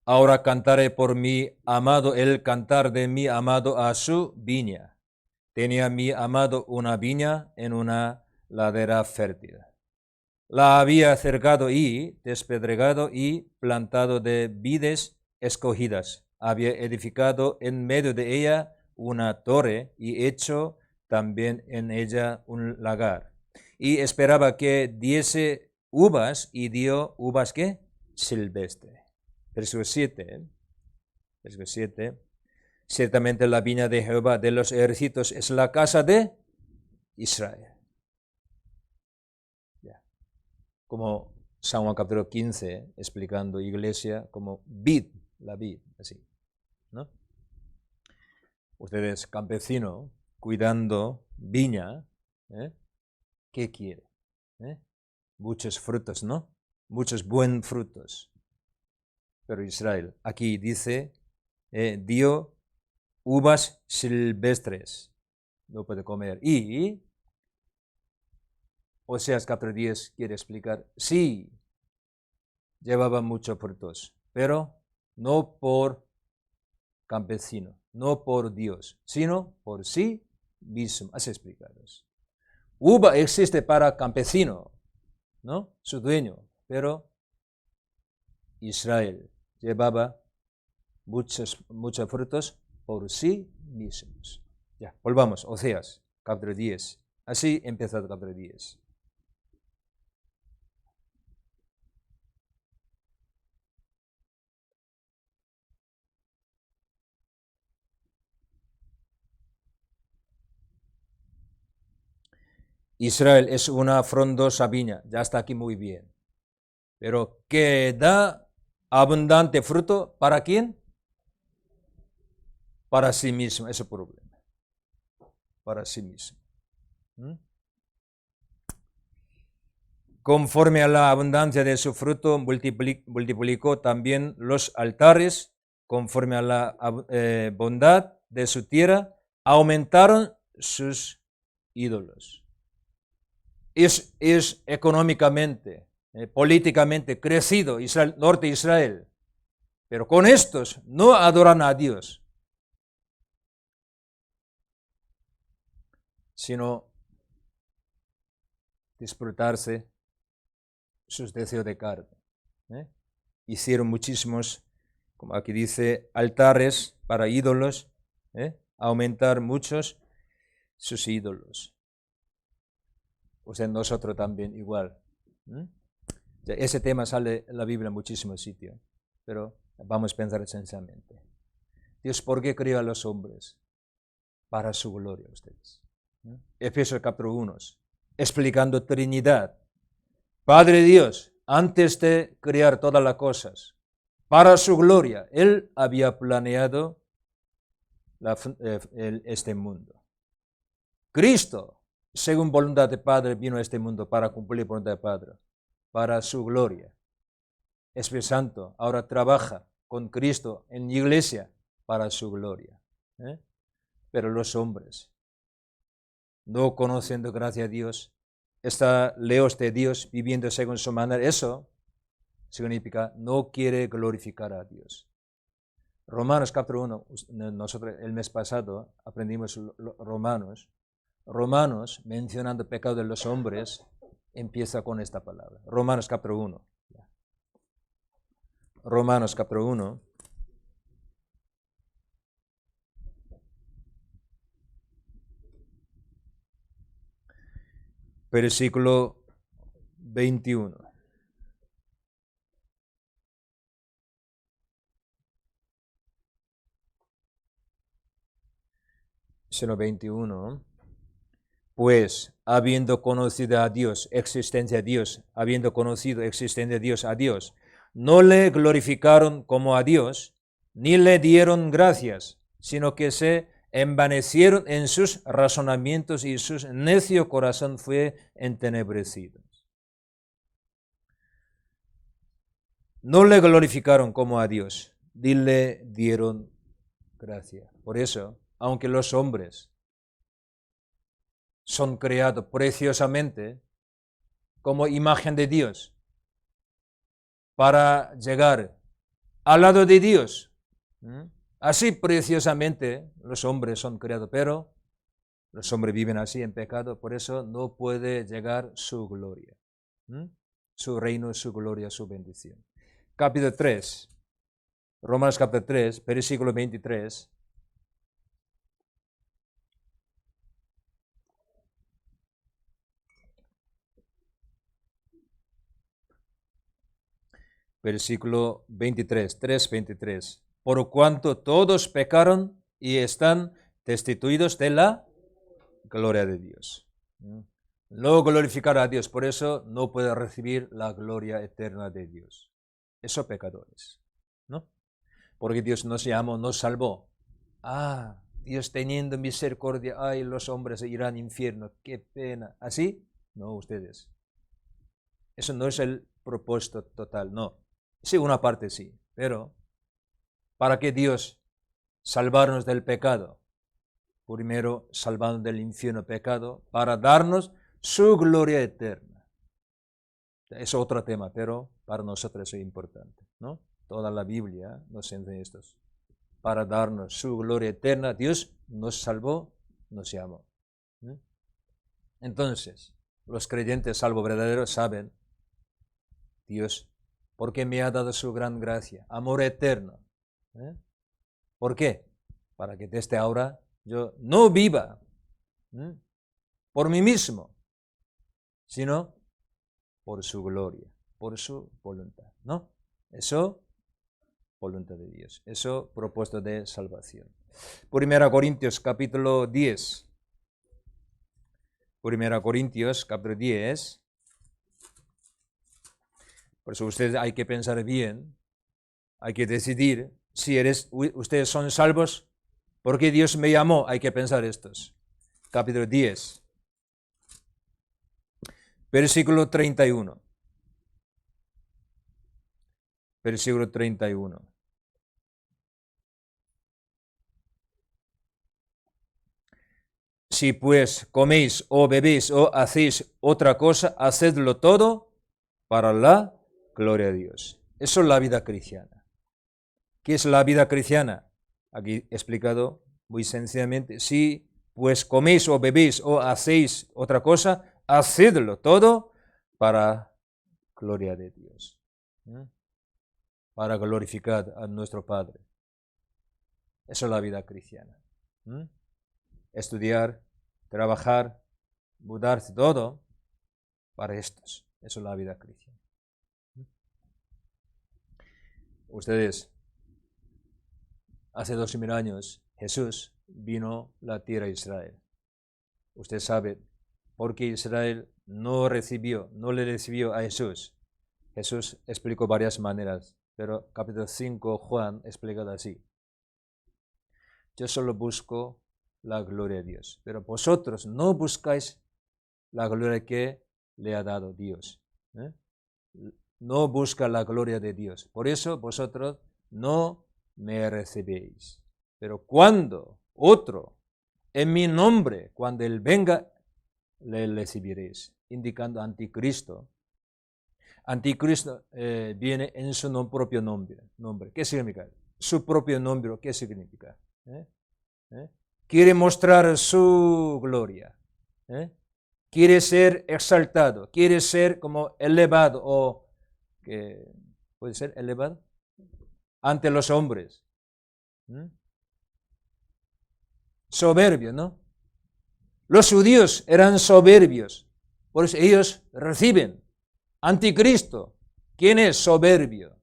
[SPEAKER 3] Ahora cantaré por mi amado el cantar de mi amado a su viña. Tenía mi amado una viña en una ladera fértil. La había cercado y despedregado y plantado de vides escogidas. Había edificado en medio de ella una torre y hecho también en ella un lagar. Y esperaba que diese uvas y dio uvas ¿qué? Silvestre. Versículo 7. Versículo 7. Ciertamente la viña de Jehová de los ejércitos es la casa de Israel. Como San Juan capítulo 15, explicando iglesia como vid, la vid, así, ¿no? Ustedes, campesino, cuidando viña, ¿qué quiere? Muchos frutos, ¿no? Muchos buenos frutos. Pero Israel, aquí dice, dio uvas silvestres, no puede comer. Y Oseas 4:10 quiere explicar, sí, llevaba muchos frutos, pero no por campesino, no por Dios, sino por sí mismo. Así explicaros. Uva existe para campesino, ¿no? Su dueño, pero Israel llevaba muchos frutos por sí mismos. Ya, volvamos, Oseas, capítulo 10. Así empieza el capítulo 10. Israel es una frondosa viña, ya está aquí muy bien. Pero que da abundante fruto, ¿para quién? Para sí mismo, ese es el problema. Para sí mismo. Conforme a la abundancia de su fruto, multiplicó también los altares, conforme a la bondad de su tierra, aumentaron sus ídolos. Es económicamente, políticamente crecido Israel, norte de Israel, pero con estos no adoran a Dios, sino disfrutarse sus deseos de carne. Hicieron muchísimos, como aquí dice, altares para ídolos, aumentar muchos sus ídolos. O sea, nosotros también igual. Ese tema sale en la Biblia en muchísimos sitios, pero vamos a pensar esencialmente. Dios, ¿por qué creó a los hombres? Para su gloria, ustedes. Efesios capítulo 1, explicando Trinidad. Padre Dios, antes de crear todas las cosas, para su gloria, Él había planeado este mundo. Cristo, según voluntad de Padre, vino a este mundo para cumplir voluntad de Padre, para su gloria. Espíritu Santo ahora trabaja con Cristo en la iglesia para su gloria. Pero los hombres, no conociendo gracia a Dios, está lejos de Dios, viviendo según su manera. Eso significa no quiere glorificar a Dios. Romanos capítulo 1, nosotros el mes pasado aprendimos Romanos. Romanos, mencionando el pecado de los hombres, empieza con esta palabra. Romanos capítulo 1. Romanos capítulo 1. Versículo 21. Sino 21. Pues, habiendo conocido a Dios, existencia de Dios, habiendo conocido existencia de Dios a Dios, no le glorificaron como a Dios, ni le dieron gracias, sino que se envanecieron en sus razonamientos y su necio corazón fue entenebrecido. No le glorificaron como a Dios, ni le dieron gracia. Por eso, aunque los hombres son creados preciosamente como imagen de Dios, para llegar al lado de Dios, así preciosamente los hombres son creados, pero los hombres viven así en pecado, por eso no puede llegar su gloria, su reino, su gloria, su bendición. Capítulo 3, Romanos capítulo 3, versículo 23. Versículo 23, 3:23. Por cuanto todos pecaron y están destituidos de la gloria de Dios. No glorificar a Dios, por eso no puede recibir la gloria eterna de Dios. Esos pecadores, ¿no? Porque Dios nos llamó, nos salvó. Dios teniendo misericordia, los hombres irán al infierno, qué pena. ¿Así? no ustedes. Eso no es el propósito total, no. Sí, una parte sí, pero ¿para qué Dios salvarnos del pecado? Primero, salvarnos del infierno pecado, para darnos su gloria eterna. Es otro tema, pero para nosotros es importante, ¿no? Toda la Biblia nos enseña esto. Para darnos su gloria eterna, Dios nos salvó, nos llamó. Entonces, los creyentes salvos verdaderos saben, Dios, porque me ha dado su gran gracia, amor eterno. ¿Por qué? Para que desde ahora yo no viva por mí mismo, sino por su gloria, por su voluntad, ¿no? Eso, voluntad de Dios. Eso, propósito de salvación. 1 Corintios capítulo 10. 1 Corintios capítulo 10. Por eso ustedes hay que pensar bien, hay que decidir si ustedes son salvos, porque Dios me llamó, hay que pensar estos. Capítulo 10, versículo 31. Versículo 31. Si pues coméis o bebéis o hacéis otra cosa, hacedlo todo para la gloria de Dios. Eso es la vida cristiana. ¿Qué es la vida cristiana? Aquí explicado muy sencillamente. Si pues coméis o bebéis o hacéis otra cosa, hacedlo todo para gloria de Dios. Para glorificar a nuestro Padre. Eso es la vida cristiana. Estudiar, trabajar, mudarse, todo para estos. Eso es la vida cristiana. Ustedes, hace 2000 años, Jesús vino a la tierra de Israel. Usted sabe por qué Israel no le recibió a Jesús. Jesús explicó varias maneras, pero capítulo 5, Juan explica así. Yo solo busco la gloria de Dios, pero vosotros no buscáis la gloria que le ha dado Dios. No busca la gloria de Dios. Por eso vosotros no me recibéis. Pero cuando otro, en mi nombre, cuando Él venga, le recibiréis. Indicando anticristo. Anticristo viene en su propio nombre. ¿Qué significa? Su propio nombre, ¿qué significa? Quiere mostrar su gloria. Quiere ser exaltado. Quiere ser como elevado o que puede ser elevado ante los hombres. Soberbio, ¿no? Los judíos eran soberbios, por eso ellos reciben anticristo. ¿Quién es soberbio?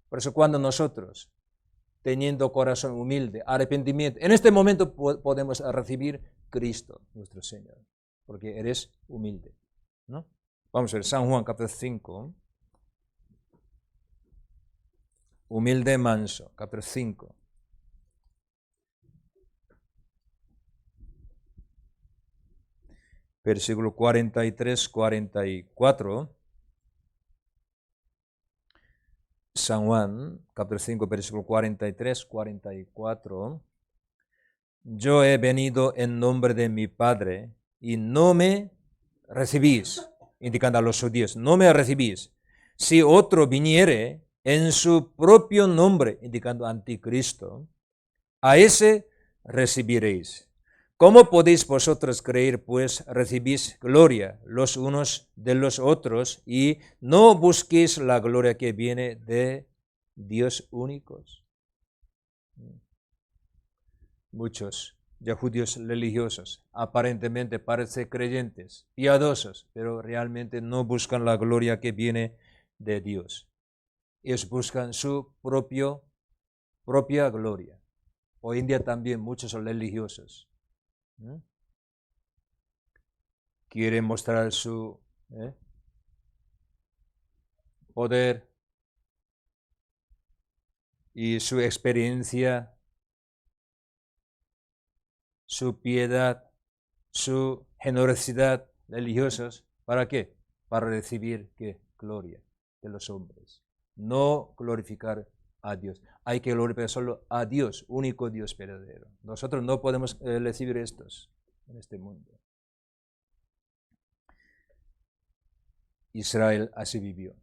[SPEAKER 3] Por eso cuando nosotros, teniendo corazón humilde, arrepentimiento, en este momento podemos recibir Cristo, nuestro Señor, porque eres humilde, ¿no? Vamos a ver, San Juan capítulo 5. Humilde manso, capítulo 5. Versículo 43, 44. San Juan, capítulo 5, versículo 43, 44. Yo he venido en nombre de mi Padre y no me recibís, indicando a los judíos, no me recibís. Si otro viniere en su propio nombre, indicando anticristo, a ese recibiréis. ¿Cómo podéis vosotros creer, pues recibís gloria los unos de los otros y no busquéis la gloria que viene de Dios únicos? Muchos ya judíos religiosos aparentemente parecen creyentes, piadosos, pero realmente no buscan la gloria que viene de Dios. Ellos buscan su propia gloria. Hoy en día también muchos religiosos quieren mostrar su poder y su experiencia, su piedad, su generosidad, religiosos, ¿para qué? Para recibir ¿qué? Gloria de los hombres. No glorificar a Dios. Hay que glorificar solo a Dios, único Dios verdadero. Nosotros no podemos recibir estos en este mundo. Israel así vivió,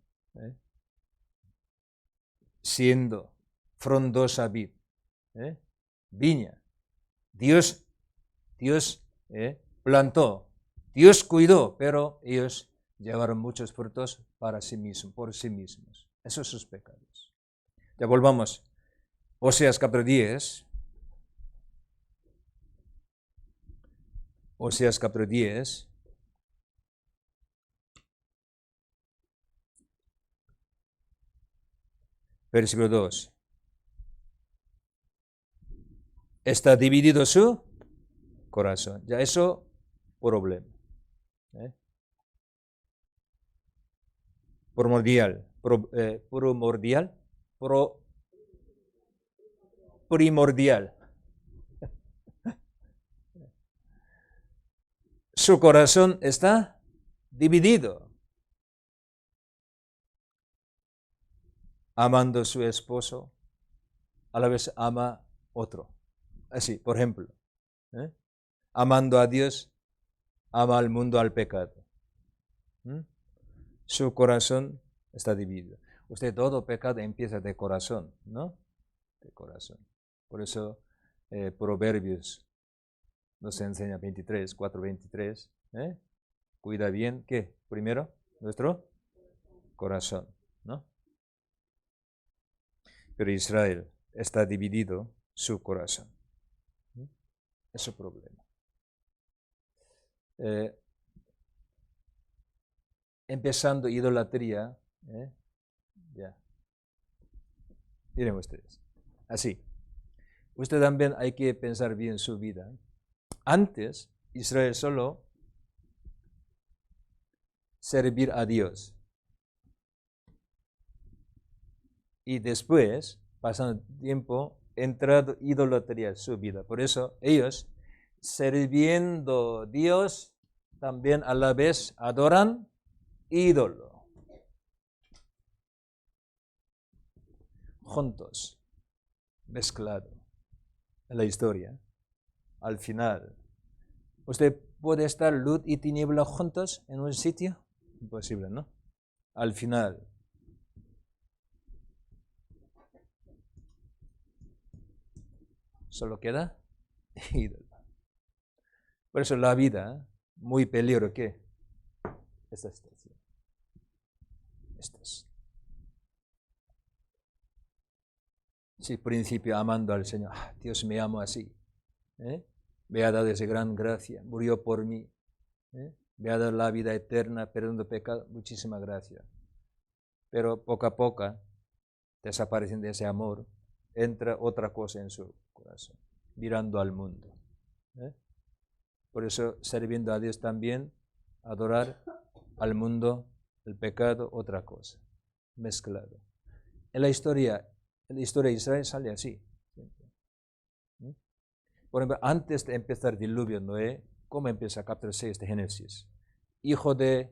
[SPEAKER 3] siendo frondosa vid, viña. Dios plantó, Dios cuidó, pero ellos llevaron muchos frutos para sí mismos, por sí mismos. Esos son sus pecados. Ya volvamos. Oseas capítulo 10. Oseas capítulo 10. Versículo 2. Está dividido su corazón. Ya eso, problema. Primordial. Su corazón está dividido. Amando a su esposo, a la vez ama otro. Así, por ejemplo, amando a Dios, ama al mundo, al pecado. Su corazón está dividido. Todo pecado empieza de corazón, ¿no? De corazón. Por eso Proverbios nos enseña 4:23. Cuida bien, ¿qué? Primero, nuestro corazón, ¿no? Pero Israel está dividido su corazón. Es su problema. Empezando idolatría, ya. Miren ustedes, así. Usted también hay que pensar bien su vida. Antes, Israel solo servir a Dios. Y después, pasando tiempo, entrado idolatría en su vida. Por eso ellos, sirviendo a Dios, también a la vez adoran ídolo. Juntos, mezclado en la historia. Al final, ¿usted puede estar luz y tiniebla juntos en un sitio? Imposible, ¿no? Al final, solo queda ídolo. Por eso la vida, muy peligro, ¿qué? Esta situación. Estas. Si principio amando al Señor, Dios me ama así, me ha dado esa gran gracia, murió por mí, me ha dado la vida eterna, perdón de pecado, muchísimas gracias. Pero poco a poco, desapareciendo ese amor, entra otra cosa en su corazón, mirando al mundo. Por eso, sirviendo a Dios también, adorar al mundo, el pecado, otra cosa, mezclado. En la historia de Israel sale así. Por ejemplo, antes de empezar el diluvio, Noé, ¿cómo empieza capítulo 6 de Génesis? Hijo de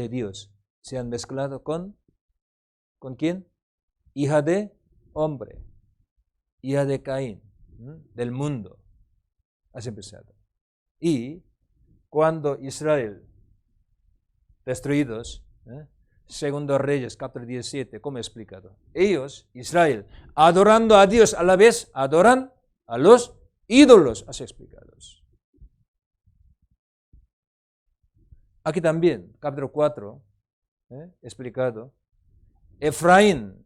[SPEAKER 3] Dios. Se han mezclado ¿con quién? Hija de hombre. Hija de Caín, del mundo. Así empezado. Y cuando Israel, destruidos, Segundo Reyes, capítulo 17, ¿cómo he explicado? Ellos, Israel, adorando a Dios, a la vez adoran a los ídolos, así explicados. Aquí también, capítulo 4, explicado. Efraín,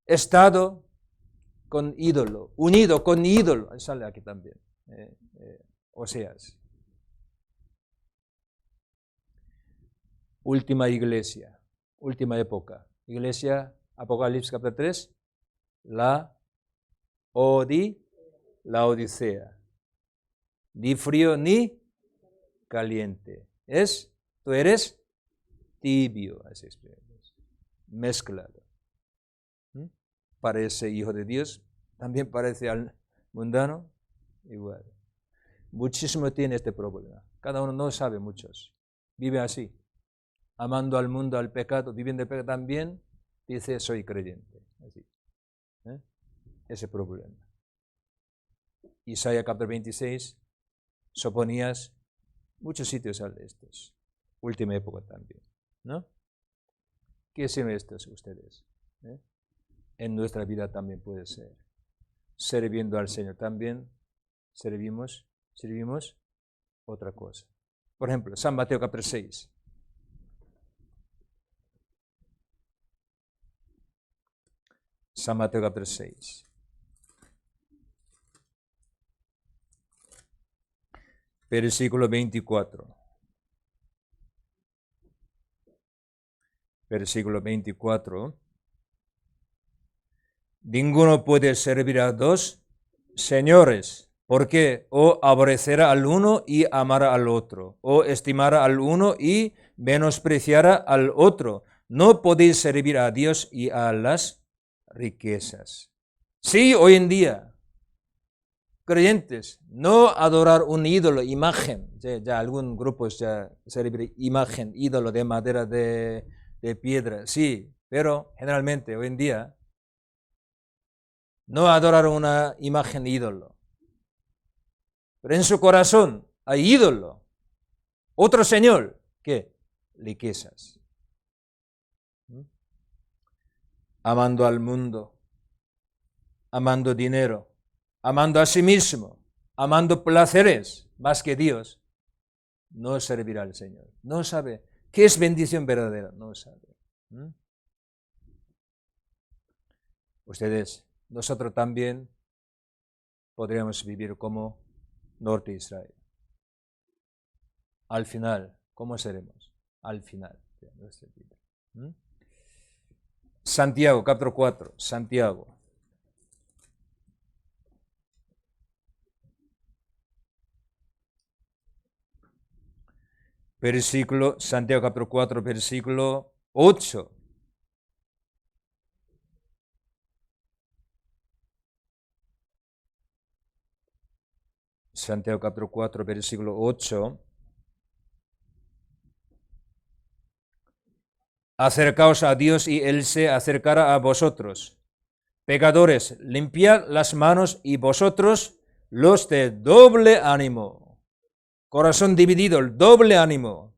[SPEAKER 3] estado con ídolo, unido con ídolo, sale aquí también. Oseas. Última iglesia, última época. Iglesia, Apocalipsis capítulo 3, la Odisea. Ni frío ni caliente. Tú eres tibio, así explicamos. Mezclado. Parece hijo de Dios, también parece al mundano, igual. muchísimo tiene este problema. Cada uno no sabe, muchos. Vive así, amando al mundo, al pecado, viviendo el pecado también, dice soy creyente. Así. Ese problema. Isaías capítulo 26, Sofonías, muchos sitios salen de estos. Última época también, ¿no? ¿Qué son estos ustedes? En nuestra vida también puede ser. Sirviendo al Señor también servimos otra cosa. Por ejemplo, San Mateo capítulo 6. San Mateo capítulo 6. Versículo 24. Versículo 24. Ninguno puede servir a dos señores, porque o aborrecerá al uno y amará al otro, o estimará al uno y menospreciará al otro. No podéis servir a Dios y a las riquezas. Sí, hoy en día, creyentes, no adorar un ídolo, imagen, ya algún grupo ya servir imagen, ídolo de madera, de piedra, sí, pero generalmente hoy en día no adorar una imagen ídolo. Pero en su corazón hay ídolo. Otro señor, ¿qué? Riquezas. Amando al mundo, amando dinero, amando a sí mismo, amando placeres más que Dios, no servirá al Señor. No sabe qué es bendición verdadera, no sabe. Ustedes, nosotros también podríamos vivir como Norte de Israel. Al final, ¿cómo seremos? Al final de nuestra vida. Santiago, capítulo 4, Santiago. Santiago capítulo 4, versículo 8. Santiago capítulo 4, versículo 8. Acercaos a Dios y Él se acercará a vosotros. Pecadores, limpiad las manos y vosotros los de doble ánimo. Corazón dividido, el doble ánimo.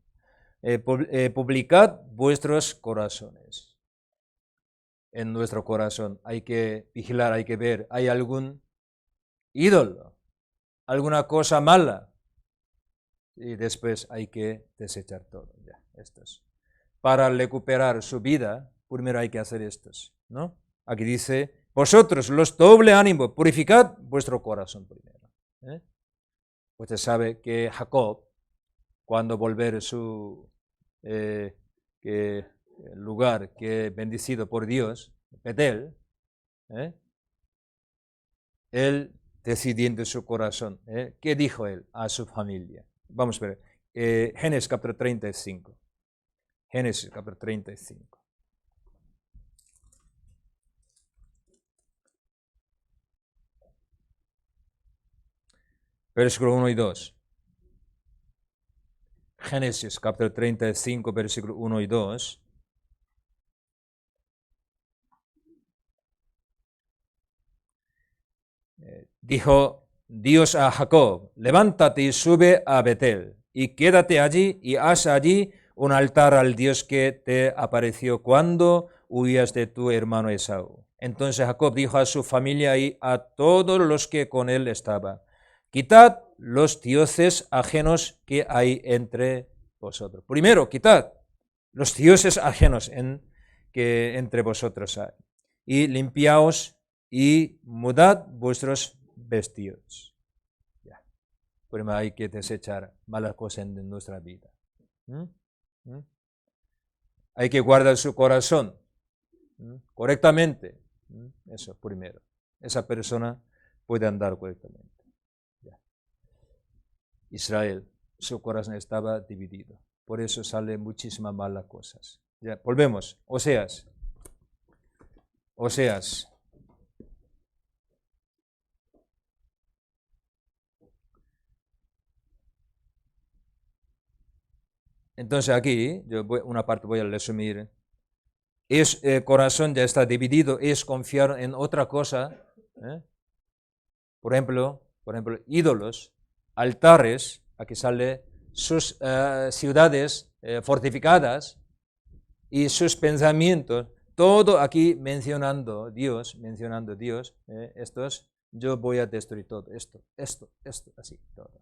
[SPEAKER 3] Publicad vuestros corazones. En nuestro corazón hay que vigilar, hay que ver, ¿hay algún ídolo? ¿Alguna cosa mala? Y después hay que desechar todo. Ya, estos. Para recuperar su vida, primero hay que hacer estos, ¿no? Aquí dice, vosotros los doble ánimo, purificad vuestro corazón primero. Usted sabe que Jacob, cuando volver su lugar que bendecido por Dios, Betel, él decidiendo su corazón, ¿qué dijo él a su familia? Vamos a ver, Génesis capítulo 35. Génesis capítulo 35. Versículo 1 y 2. Génesis capítulo 35, versículo 1 y 2. Dijo Dios a Jacob, levántate y sube a Betel, y quédate allí, y haz allí un altar al Dios que te apareció cuando huías de tu hermano Esaú. Entonces Jacob dijo a su familia y a todos los que con él estaban, quitad los dioses ajenos que hay entre vosotros. Primero, quitad los dioses ajenos que entre vosotros hay, y limpiaos y mudad vuestros vestidos. Ya. Primero hay que desechar malas cosas en nuestra vida. Hay que guardar su corazón correctamente. Eso primero. Esa persona puede andar correctamente. Ya. Israel, su corazón estaba dividido. Por eso salen muchísimas malas cosas. Ya, volvemos. Oseas. Entonces aquí, una parte voy a resumir. El corazón ya está dividido, es confiar en otra cosa. Por ejemplo, ídolos, altares, aquí sale sus ciudades fortificadas y sus pensamientos, todo aquí mencionando Dios, estos, yo voy a destruir todo, esto, así, todo.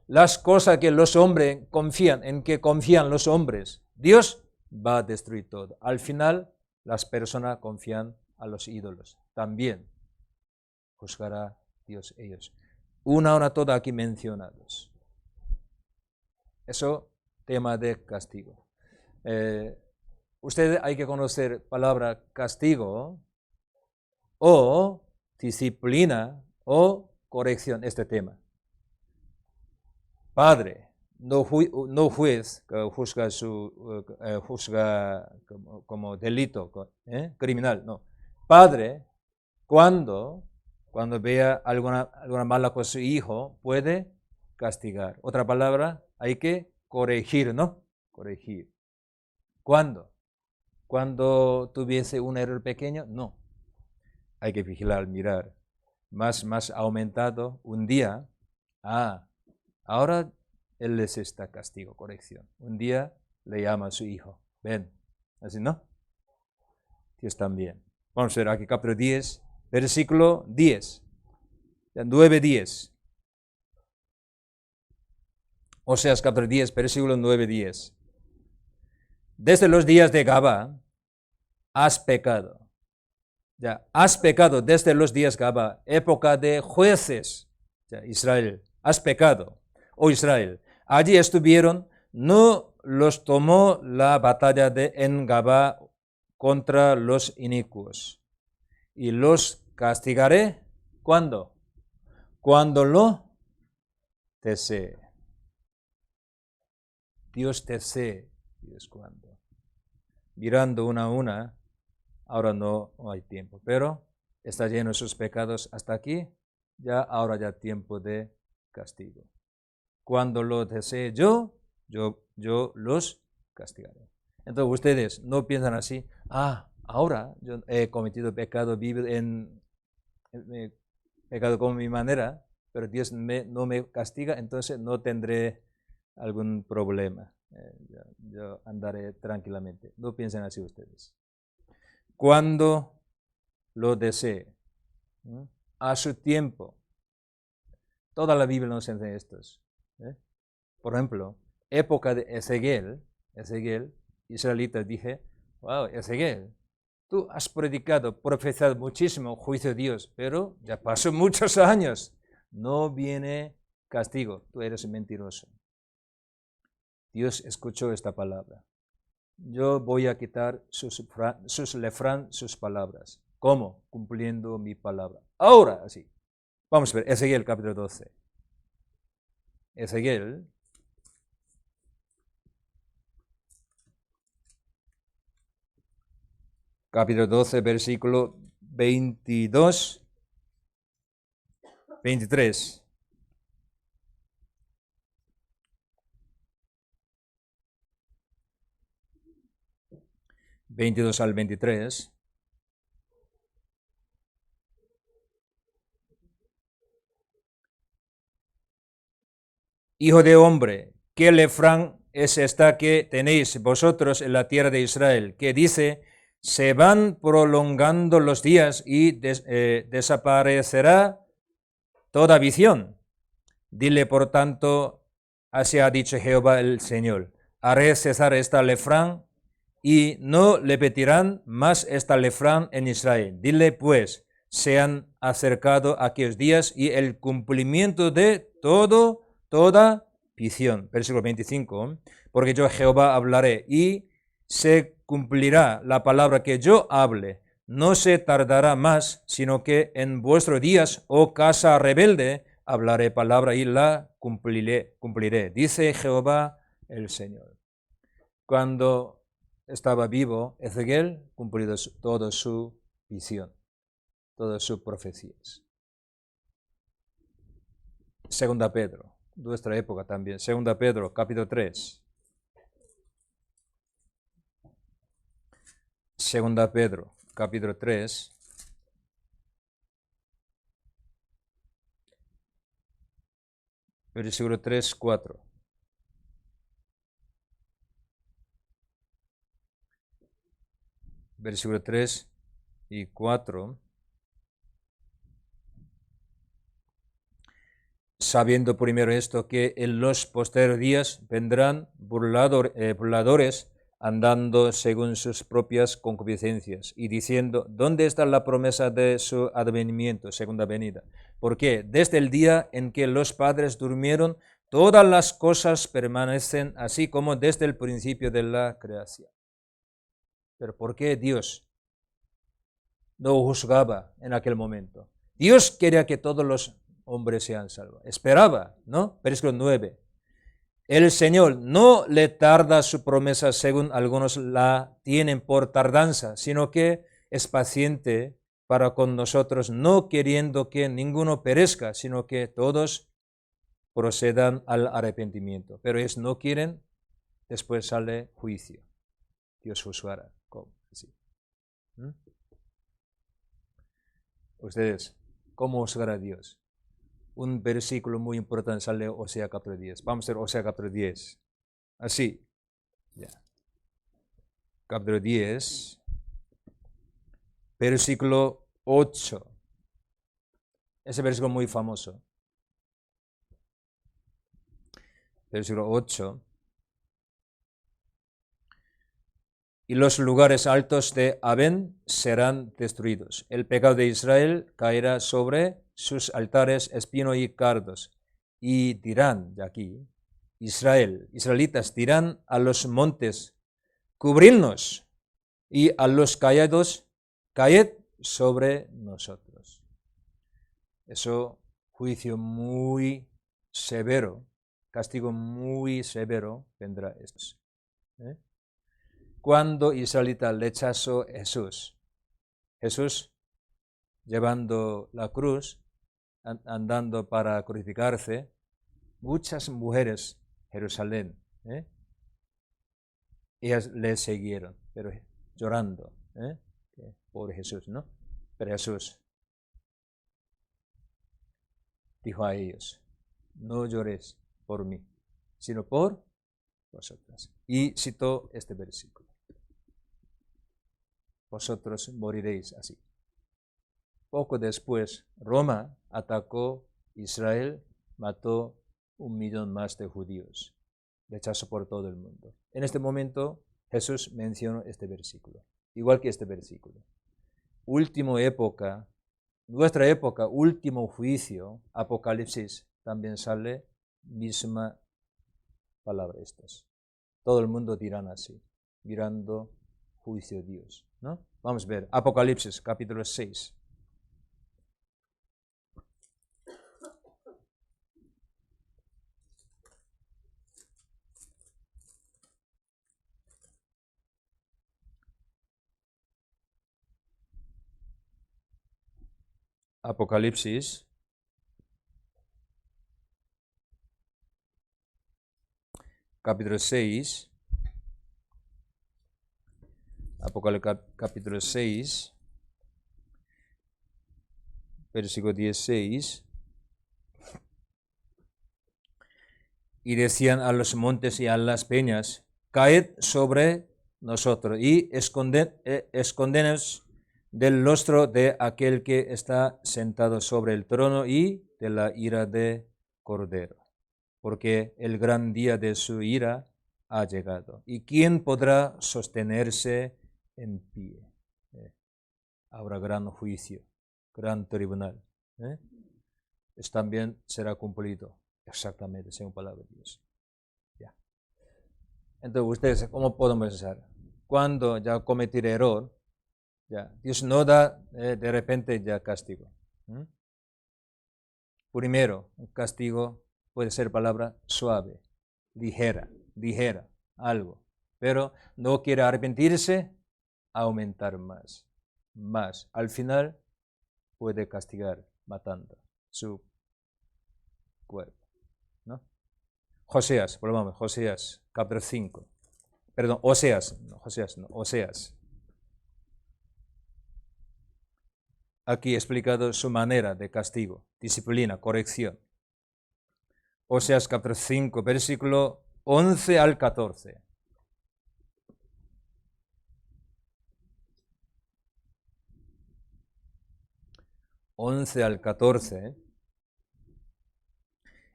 [SPEAKER 3] Las cosas que los hombres confían, en que confían los hombres, Dios va a destruir todo. Al final, las personas confían a los ídolos. También juzgará Dios ellos. Una hora toda aquí mencionados. Eso, tema de castigo. Ustedes hay que conocer palabra castigo o disciplina o corrección, este tema. Padre, no juez que juzga como delito criminal, no. Padre, cuando vea alguna mala cosa su hijo, puede castigar. Otra palabra, hay que corregir, ¿no? Corregir. ¿Cuándo? Cuando tuviese un error pequeño, no. Hay que vigilar, mirar. Más aumentado un día. Ahora él les está castigo, corrección. Un día le llama a su hijo. Ven. Así, ¿no? Dios también. Vamos a ver aquí capítulo 10, versículo 10. 9:10. Oseas capítulo 10, versículo 9:10. Desde los días de Gabá has pecado. Ya, has pecado desde los días de Gabá, época de jueces. Ya, Israel, has pecado. Oh Israel, allí estuvieron, no los tomó la batalla en Gabá contra los inicuos. Y los castigaré, ¿cuándo? Cuando lo desee. Dios desee, Dios cuando. Mirando una a una, ahora no hay tiempo, pero está lleno de sus pecados hasta aquí, ahora ya tiempo de castigo. Cuando lo desee yo los castigaré. Entonces ustedes no piensan así, ahora yo he cometido pecado, vivo en pecado con mi manera, pero Dios no me castiga, entonces no tendré algún problema. Yo andaré tranquilamente. No piensen así ustedes. Cuando lo desee, a su tiempo. Toda la Biblia nos enseña estos. Por ejemplo, época de Ezequiel, israelitas, dije, wow, Ezequiel, tú has predicado, profetizado muchísimo juicio de Dios, pero ya pasó muchos años, no viene castigo, tú eres mentiroso. Dios escuchó esta palabra. Yo voy a quitar sus palabras. ¿Cómo? Cumpliendo mi palabra. Ahora, así. Vamos a ver, Ezequiel capítulo 12. Ezequiel capítulo 12, versículo 22, 23. al 23. Hijo de hombre, ¿qué refrán es esta que tenéis vosotros en la tierra de Israel? Que dice, se van prolongando los días y desaparecerá toda visión. Dile, por tanto, así ha dicho Jehová el Señor, haré cesar esta refrán y no repetirán más esta refrán en Israel. Dile, pues, se han acercado aquellos días y el cumplimiento de toda visión. Versículo 25, porque yo Jehová hablaré y se cumplirá la palabra que yo hable. No se tardará más, sino que en vuestros días, oh casa rebelde, hablaré palabra y la cumpliré. Dice Jehová el Señor. Cuando estaba vivo, Ezequiel cumplido toda su visión, todas sus profecías. Segunda Pedro, nuestra época también. Segunda Pedro, capítulo 3. Segunda Pedro, capítulo 3. Versículo 3, 4. Versículo 3 y 4. Sabiendo primero esto, que en los posteriores días vendrán burladores andando según sus propias concupiscencias y diciendo, ¿dónde está la promesa de su advenimiento, segunda venida? Porque desde el día en que los padres durmieron, todas las cosas permanecen así como desde el principio de la creación. Pero ¿por qué Dios no juzgaba en aquel momento? Dios quería que todos los hombres sean salvos. Esperaba, ¿no? Versículo 9. El Señor no le tarda su promesa según algunos la tienen por tardanza, sino que es paciente para con nosotros, no queriendo que ninguno perezca, sino que todos procedan al arrepentimiento. Pero ellos no quieren, después sale juicio. Dios juzgará. Así. Ustedes, ¿cómo juzgará Dios? Un versículo muy importante sale de Oseas capítulo 10. Vamos a ver Oseas capítulo 10. Así. Ya. Capítulo 10. Versículo 8. Ese versículo muy famoso. Versículo 8. Y los lugares altos de Aven serán destruidos. El pecado de Israel caerá sobre sus altares espino y cardos. Y dirán, de aquí, israelitas dirán a los montes, cubridnos, y a los callados, caed sobre nosotros. Eso, juicio muy severo, castigo muy severo vendrá estos. Cuando israelita rechazó Jesús llevando la cruz, andando para crucificarse, muchas mujeres Jerusalén, ellas le siguieron, pero llorando por Jesús, ¿no? Pero Jesús dijo a ellos, no llores por mí, sino por vosotras. Y citó este versículo. Vosotros moriréis así. Poco después, Roma atacó Israel, mató 1 millón más de judíos, rechazó por todo el mundo. En este momento, Jesús mencionó este versículo, igual que este versículo. Última época, nuestra época, último juicio, Apocalipsis, también sale misma palabra estas. Todo el mundo dirán así, mirando juicio de Dios, ¿no? Vamos a ver, Apocalipsis, capítulo 6. Apocalipsis, capítulo 6. Apocalipsis, capítulo 6, versículo 16. Y decían a los montes y a las peñas, caed sobre nosotros y escóndenos del rostro de aquel que está sentado sobre el trono y de la ira de Cordero, porque el gran día de su ira ha llegado. ¿Y quién podrá sostenerse en pie? Habrá gran juicio, gran tribunal. También será cumplido exactamente según palabra de Dios. Ya. Entonces, ustedes, ¿cómo podemos pensar? Cuando ya cometer error, ya, Dios no da de repente ya castigo. Primero, un castigo puede ser palabra suave, ligera, algo. Pero no quiere arrepentirse, aumentar más. Al final puede castigar matando su cuerpo, ¿no? Oseas, capítulo 5. Perdón, Oseas. aquí explicado su manera de castigo, disciplina, corrección. Oseas capítulo 5, versículo 11 al 14. Al 14.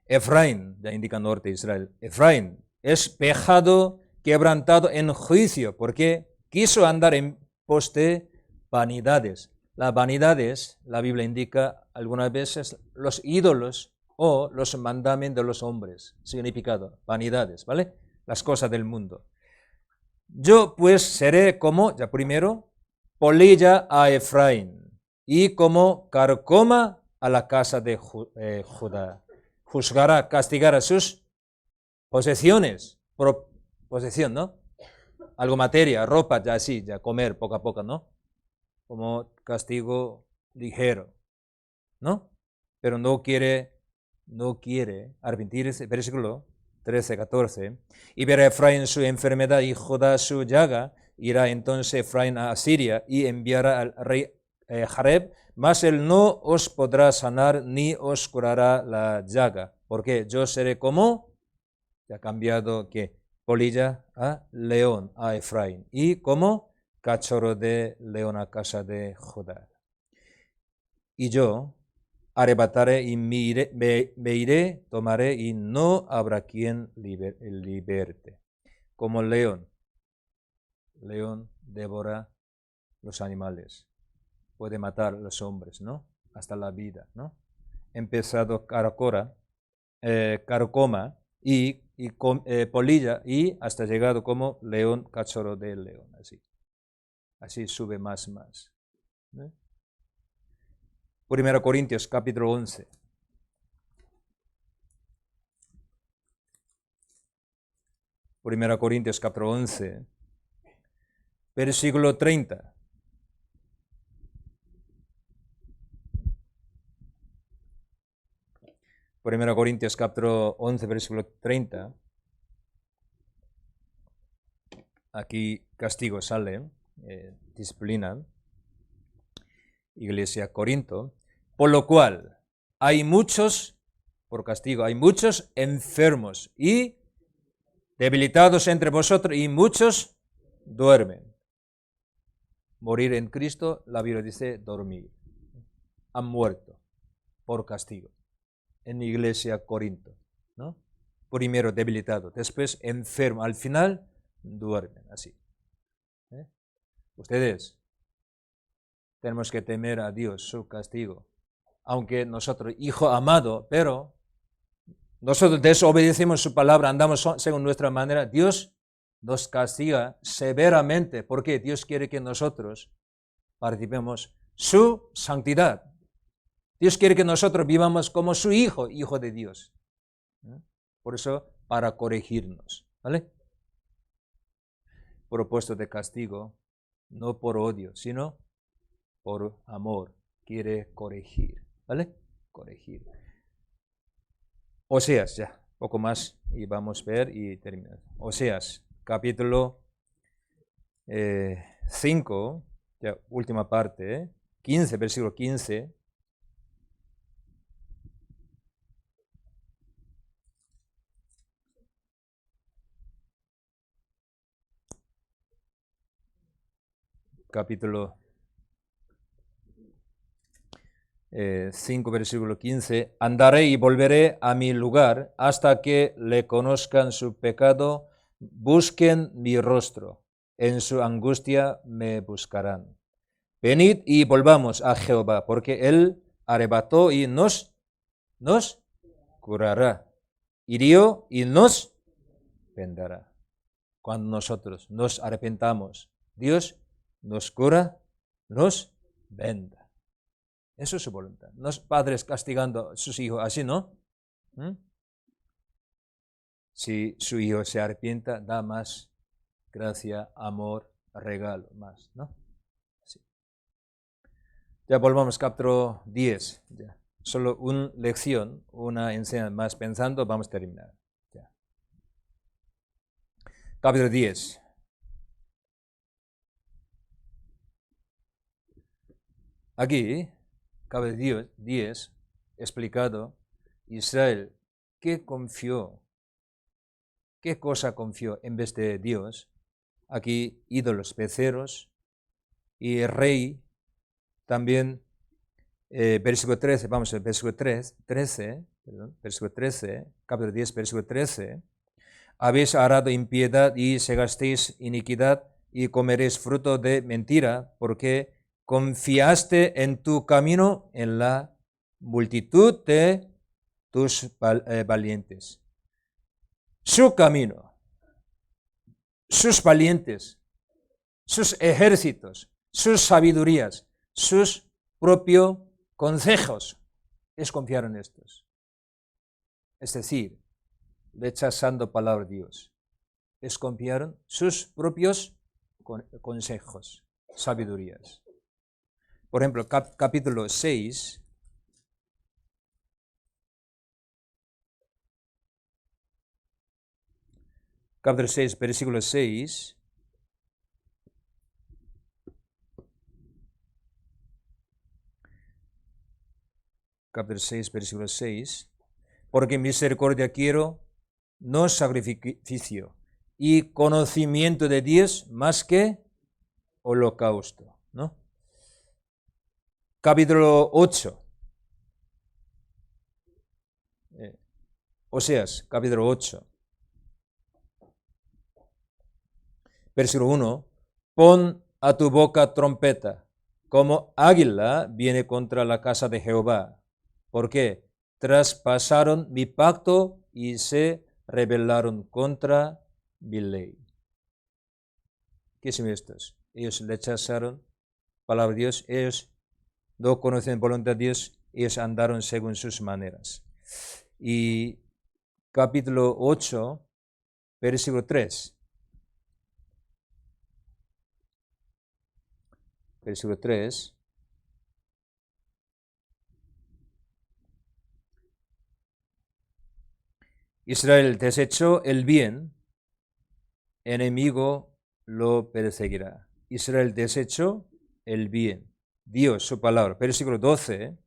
[SPEAKER 3] Efraín, ya indica norte de Israel. Efraín es pecado quebrantado en juicio, porque quiso andar en pos de vanidades. Las vanidades, la Biblia indica algunas veces los ídolos o los mandamientos de los hombres. Significado, vanidades, ¿vale? Las cosas del mundo. Yo pues seré como, ya primero, polilla a Efraín y como carcoma a la casa de Judá. Juzgará, castigará sus posesiones, posesión, ¿no? Algo materia, ropa, ya así, ya comer poco a poco, ¿no? Como castigo ligero, ¿no? Pero no quiere arrepentirse, versículo 13, 14. Y verá Efraín su enfermedad y Judá su llaga, irá entonces Efraín a Asiria y enviará al rey Jareb, mas él no os podrá sanar ni os curará la llaga, porque yo seré como, ya ha cambiado que polilla a león a Efraín y como cachorro de león a casa de Judá. Y yo arrebataré y me iré, tomaré y no habrá quien liberte. Como león devora los animales, puede matar a los hombres, ¿no? Hasta la vida, ¿no? Empezado carcoma y polilla y hasta llegado como león, cachorro de león, así sube más, ¿no? 1 Corintios capítulo 11. 1 Corintios capítulo 11, versículo 30. Primera Corintios capítulo 11, versículo 30. Aquí castigo sale, disciplina. Iglesia Corinto. Por lo cual hay muchos, por castigo, hay muchos enfermos y debilitados entre vosotros y muchos duermen. Morir en Cristo, la Biblia dice dormir. Han muerto por castigo. En la iglesia Corinto, ¿no? Primero debilitado, después enfermo, al final duermen, así. Ustedes tenemos que temer a Dios, su castigo. Aunque nosotros, hijo amado, pero nosotros desobedecemos su palabra, andamos según nuestra manera, Dios nos castiga severamente, porque Dios quiere que nosotros participemos su santidad. Dios quiere que nosotros vivamos como su hijo, hijo de Dios. Por eso, para corregirnos, ¿vale? Propuesto de castigo, no por odio, sino por amor, quiere corregir, ¿vale? Corregir. Oseas, ya, poco más y vamos a ver y terminar. Oseas, capítulo 5, ya, última parte, 15, versículo 15. Capítulo 5, versículo 15, andaré y volveré a mi lugar hasta que le conozcan su pecado, busquen mi rostro, en su angustia me buscarán. Venid y volvamos a Jehová, porque Él arrebató y nos curará, hirió y nos vendará. Cuando nosotros nos arrepentamos, Dios nos cura, nos venda. Eso es su voluntad. Los padres castigando a sus hijos, así no. Si su hijo se arrepienta, da más gracia, amor, regalo, más, ¿no? Sí. Ya volvamos, capítulo 10. Ya. Solo una lección, una enseñanza más pensando, vamos a terminar. Ya. Capítulo 10. Aquí capítulo 10, explicado, Israel, ¿qué cosa confió en vez de Dios? Aquí ídolos, becerros, y el rey también, versículo 13, vamos al versículo 13, capítulo 10, versículo 13, habéis arado impiedad y segasteis iniquidad y comeréis fruto de mentira, porque confiaste en tu camino en la multitud de tus valientes. Su camino, sus valientes, sus ejércitos, sus sabidurías, sus propios consejos, es confiar en estos. Es decir, rechazando palabra de Dios, es confiar en sus propios consejos, sabidurías. Por ejemplo, capítulo 6, capítulo 6, versículo 6, capítulo 6, versículo 6, porque misericordia quiero, no sacrificio, y conocimiento de Dios más que holocausto, ¿no? Capítulo 8, Oseas, capítulo 8, versículo 1, pon a tu boca trompeta, como águila viene contra la casa de Jehová, porque traspasaron mi pacto y se rebelaron contra mi ley. ¿Qué son estos? Ellos rechazaron palabra de Dios, ellos no conocen voluntad de Dios, ellos andaron según sus maneras. Y capítulo 8, versículo 3. Versículo 3. Israel desechó el bien, enemigo lo perseguirá. Israel desechó el bien. Dios, su palabra. Versículo 12.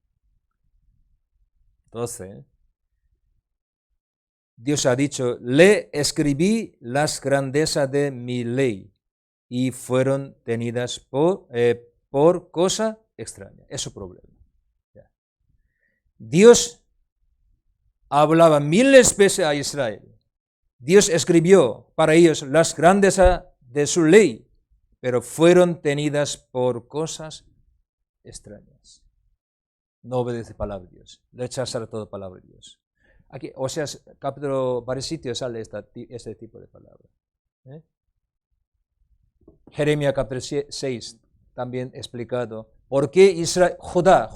[SPEAKER 3] Dios ha dicho, le escribí las grandezas de mi ley y fueron tenidas por cosa extraña. Es su problema. Dios hablaba miles de veces a Israel. Dios escribió para ellos las grandezas de su ley, pero fueron tenidas por cosas extrañas. No obedece palabra de Dios, rechazar toda palabra de Dios. Aquí, o sea, capítulo, varios sitios sale este tipo de palabra. Jeremías capítulo 6, también explicado. ¿Por qué Israel, Judá,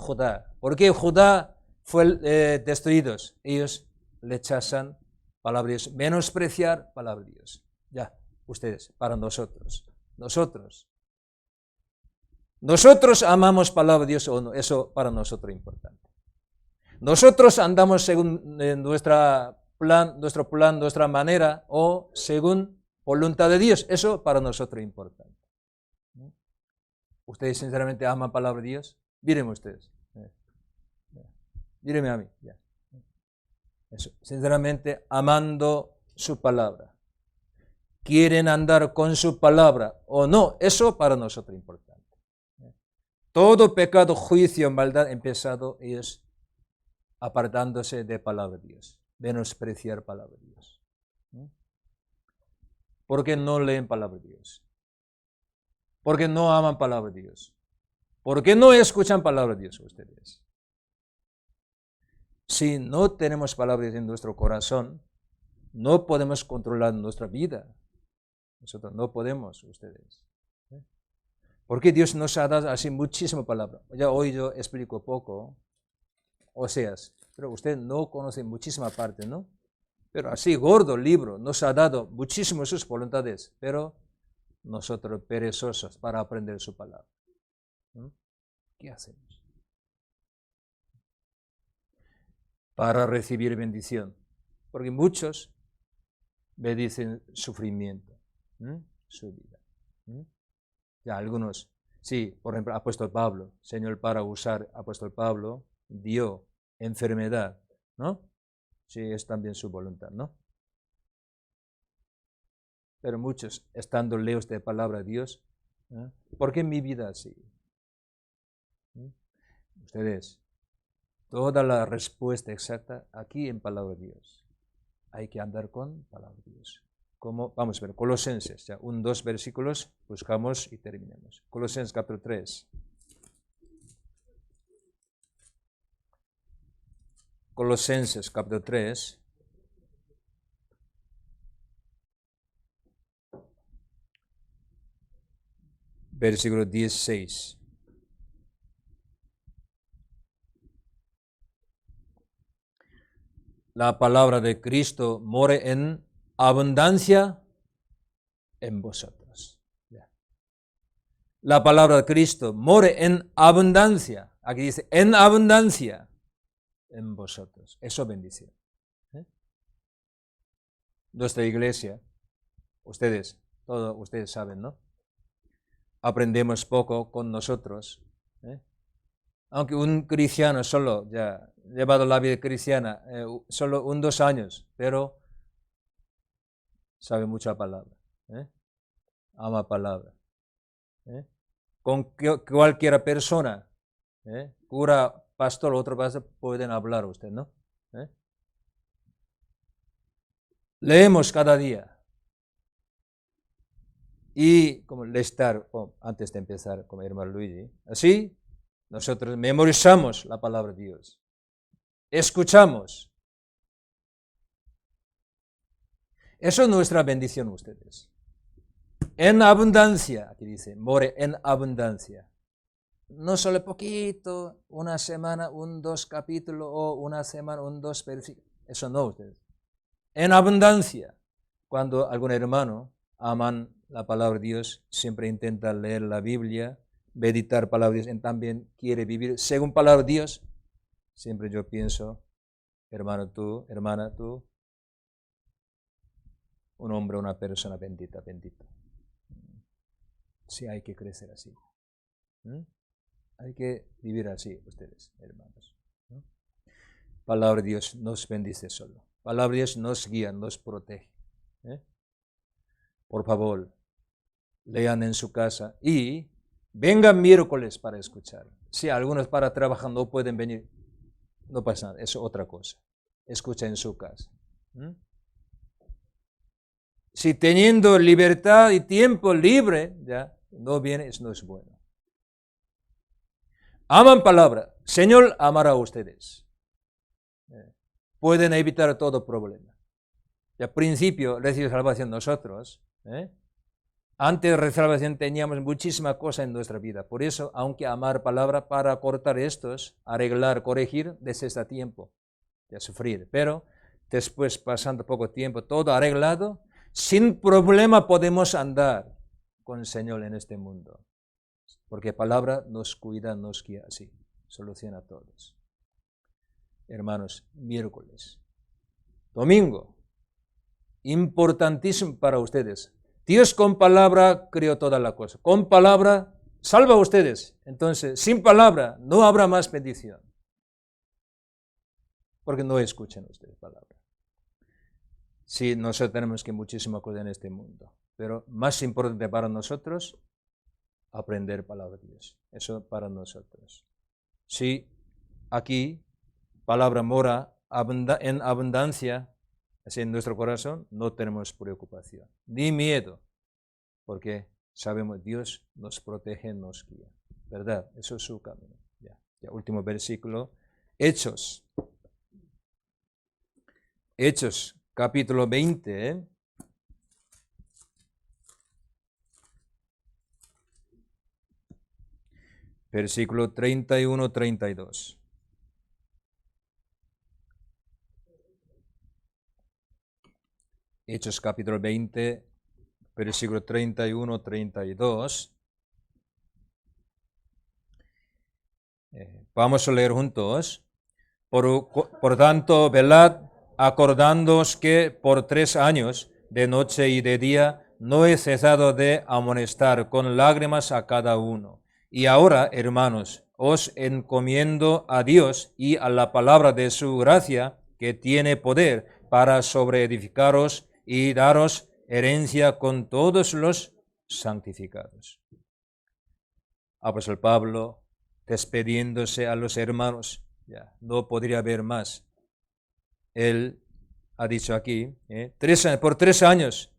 [SPEAKER 3] por qué Judá fue destruido? Ellos rechazan palabra de Dios, menospreciar palabra de Dios. Ya, ustedes, para nosotros. Nosotros amamos palabra de Dios o no, eso para nosotros es importante. Nosotros andamos según nuestro plan, nuestra manera o según voluntad de Dios, eso para nosotros es importante. ¿Ustedes sinceramente aman palabra de Dios? Mírenme ustedes. Mírenme a mí. Ya. Eso. Sinceramente amando su palabra. ¿Quieren andar con su palabra o no? Eso para nosotros es importante. Todo pecado, juicio, maldad empezado es apartándose de palabra de Dios, menospreciar palabra de Dios. ¿Por qué no leen palabra de Dios? ¿Por qué no aman palabra de Dios? ¿Por qué no escuchan palabra de Dios ustedes? Si no tenemos palabra de Dios en nuestro corazón, no podemos controlar nuestra vida. Nosotros no podemos, ustedes. Porque Dios nos ha dado así muchísima palabra. Ya hoy yo explico poco, Oseas, pero usted no conoce muchísima parte, ¿no? Pero así gordo libro, nos ha dado muchísimas sus voluntades, pero nosotros perezosos para aprender su palabra. ¿Qué hacemos? Para recibir bendición. Porque muchos me dicen sufrimiento, su vida. Ya algunos Sí, por ejemplo, apóstol Pablo, Señor, para usar apóstol Pablo, dio enfermedad, ¿no? Sí, es también su voluntad, ¿no? Pero muchos, estando lejos de la palabra de Dios, ¿eh? ¿Por qué mi vida así? Ustedes, toda la respuesta exacta aquí en palabra de Dios. Hay que andar con palabra de Dios. Como, vamos a ver, Colosenses, ya, 2 versículos, buscamos y terminamos. Colosenses capítulo 3. Colosenses capítulo 3. Versículo 16. La palabra de Cristo more en abundancia en vosotros. La palabra de Cristo more en abundancia. Aquí dice, en abundancia en vosotros. Eso bendición. Nuestra iglesia, ustedes, todos ustedes saben, ¿no? Aprendemos poco con nosotros. Aunque un cristiano solo, ya llevado la vida cristiana, solo 2 años, pero sabe mucha palabra. Ama palabra. Con cualquier persona, cura, pastor, otro pastor, pueden hablar usted, ¿no? Leemos cada día. Y como estar, antes de empezar con hermano Luigi, así nosotros memorizamos la palabra de Dios. Escuchamos. Eso es nuestra bendición ustedes. En abundancia, aquí dice, more en abundancia. No solo poquito, una semana, 2 capítulos, o una semana, 2 versículos. Eso no ustedes. En abundancia. Cuando algún hermano aman la palabra de Dios, siempre intenta leer la Biblia, meditar palabra de Dios, y también quiere vivir según palabra de Dios, siempre yo pienso, hermano tú, hermana tú, un hombre, una persona bendita, bendito. Sí, hay que crecer así. Hay que vivir así, ustedes, hermanos. Palabra de Dios nos bendice solo. Palabra de Dios nos guía, nos protege. Por favor, lean en su casa y vengan miércoles para escuchar. Si algunos para trabajar no pueden venir, no pasa nada, eso es otra cosa. Escucha en su casa. Si teniendo libertad y tiempo libre, ya no viene, eso no es bueno. Aman palabra. Señor amará a ustedes. Pueden evitar todo problema. Ya principio recibe salvación nosotros. Antes de salvación teníamos muchísimas cosas en nuestra vida. Por eso, aunque amar palabra para cortar estos, arreglar, corregir, necesita tiempo de sufrir. Pero después, pasando poco tiempo, todo arreglado, sin problema podemos andar con el Señor en este mundo. Porque palabra nos cuida, nos guía así, soluciona a todos. Hermanos, miércoles, domingo, importantísimo para ustedes. Dios con palabra creó toda la cosa. Con palabra salva a ustedes. Entonces, sin palabra no habrá más bendición. Porque no escuchan ustedes palabra. Sí, nosotros tenemos que muchísimas cosas en este mundo. Pero más importante para nosotros, aprender palabra de Dios. Eso para nosotros. Sí, aquí, palabra mora en abundancia, así en nuestro corazón, no tenemos preocupación, ni miedo, porque sabemos Dios nos protege, nos guía. ¿Verdad? Eso es su camino. Ya, último versículo. Hechos, capítulo 20. Versículo 31-32. Hechos capítulo 20, versículo 31-32. Vamos a leer juntos. Por tanto, velad, acordándoos que por 3 años, de noche y de día, no he cesado de amonestar con lágrimas a cada uno, Y ahora, hermanos, os encomiendo a Dios y a la palabra de su gracia, que tiene poder para sobreedificaros y daros herencia con todos los santificados. Apóstol Pablo, despediéndose a los hermanos, ya no podría haber más. Él ha dicho aquí, por 3 años,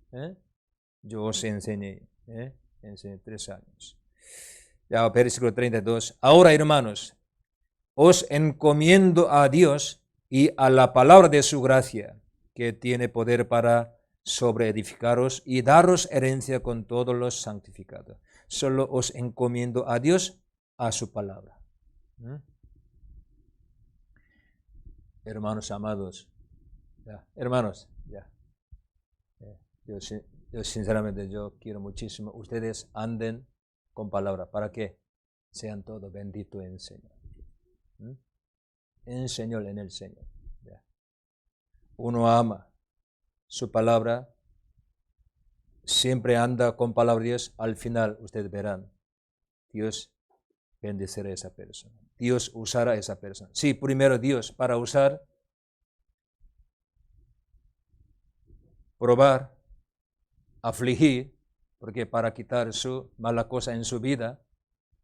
[SPEAKER 3] yo os enseñé, enseñé 3 años. Ya, versículo 32. Ahora, hermanos, os encomiendo a Dios y a la palabra de su gracia, que tiene poder para sobreedificaros y daros herencia con todos los santificados. Solo os encomiendo a Dios, a su palabra. Hermanos amados, hermanos, yo sinceramente yo quiero muchísimo. Ustedes anden con palabra. ¿Para qué? Sean todos benditos en el Señor. En el Señor, en el Señor. Uno ama su palabra, siempre anda con palabra de Dios. Al final, ustedes verán, Dios bendecirá a esa persona. Dios usará a esa persona. Sí, primero Dios para usar, probar, afligir, porque para quitar su mala cosa en su vida,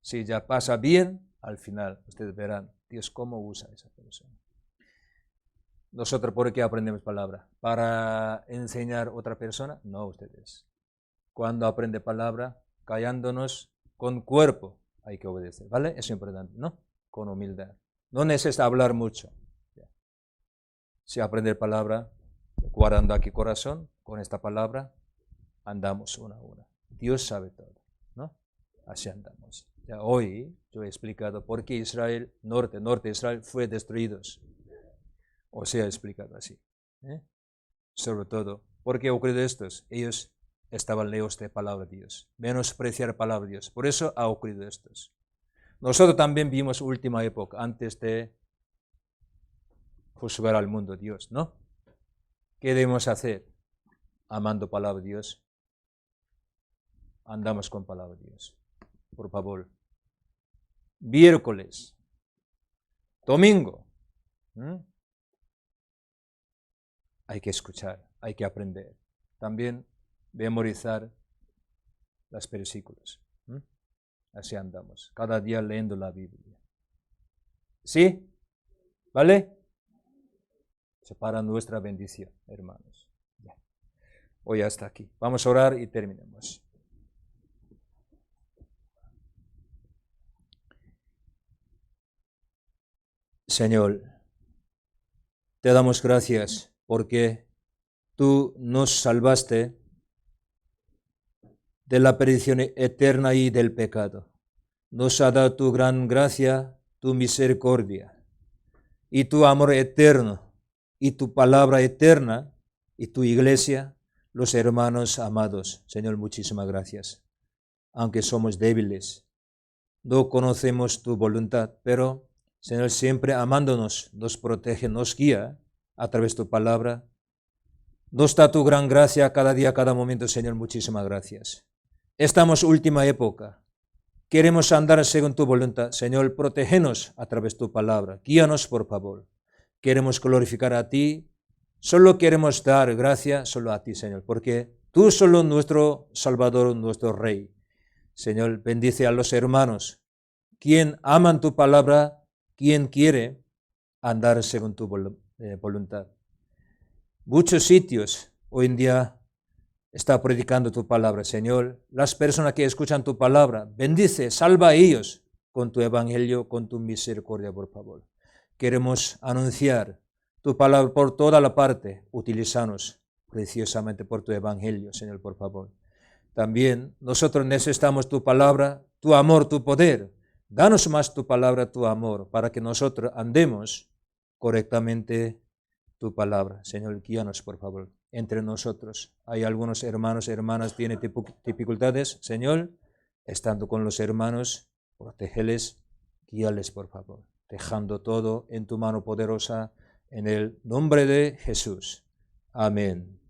[SPEAKER 3] si ya pasa bien, al final ustedes verán Dios cómo usa a esa persona. ¿Nosotros por qué aprendemos palabra? ¿Para enseñar a otra persona? No, ustedes. Cuando aprende palabra, callándonos con cuerpo, hay que obedecer, ¿vale? Es importante, ¿no? Con humildad. No necesita hablar mucho. Si aprende palabra, guardando aquí corazón, con esta palabra, andamos una a una. Dios sabe todo, ¿no? Así andamos. Ya hoy yo he explicado por qué Israel, norte de Israel, fue destruido. O sea, he explicado así. Sobre todo, ¿por qué ocurrió esto? Ellos estaban lejos de palabra de Dios, menospreciar palabra de Dios. Por eso ha ocurrido esto. Nosotros también vimos última época, antes de juzgar al mundo Dios, ¿no? ¿Qué debemos hacer? Amando palabra de Dios. Andamos con palabra de Dios. Por favor. Miércoles. Domingo. Hay que escuchar, hay que aprender. También memorizar los versículos. Así andamos. Cada día leyendo la Biblia. ¿Sí? ¿Vale? Para nuestra bendición, hermanos. Ya. Hoy hasta aquí. Vamos a orar y terminamos. Señor, te damos gracias porque tú nos salvaste de la perdición eterna y del pecado. Nos ha dado tu gran gracia, tu misericordia y tu amor eterno y tu palabra eterna y tu iglesia, los hermanos amados. Señor, muchísimas gracias. Aunque somos débiles, no conocemos tu voluntad, pero Señor, siempre amándonos, nos protege, nos guía a través de tu palabra. Nos da tu gran gracia cada día, cada momento, Señor, muchísimas gracias. Estamos en última época. Queremos andar según tu voluntad. Señor, protégenos a través de tu palabra. Guíanos, por favor. Queremos glorificar a ti. Solo queremos dar gracia solo a ti, Señor, porque tú solo nuestro Salvador, nuestro Rey. Señor, bendice a los hermanos, quien aman tu palabra, quien quiere andar según tu voluntad. Muchos sitios hoy en día está predicando tu palabra, Señor. Las personas que escuchan tu palabra, bendice, salva a ellos con tu evangelio, con tu misericordia, por favor. Queremos anunciar tu palabra por toda la parte. Utilízanos preciosamente por tu evangelio, Señor, por favor. También nosotros necesitamos tu palabra, tu amor, tu poder. Danos más tu palabra, tu amor, para que nosotros andemos correctamente tu palabra. Señor, guíanos, por favor. Entre nosotros hay algunos hermanos, hermanas, tienen dificultades. Señor, estando con los hermanos, protégeles, guíales, por favor. Dejando todo en tu mano poderosa, en el nombre de Jesús. Amén.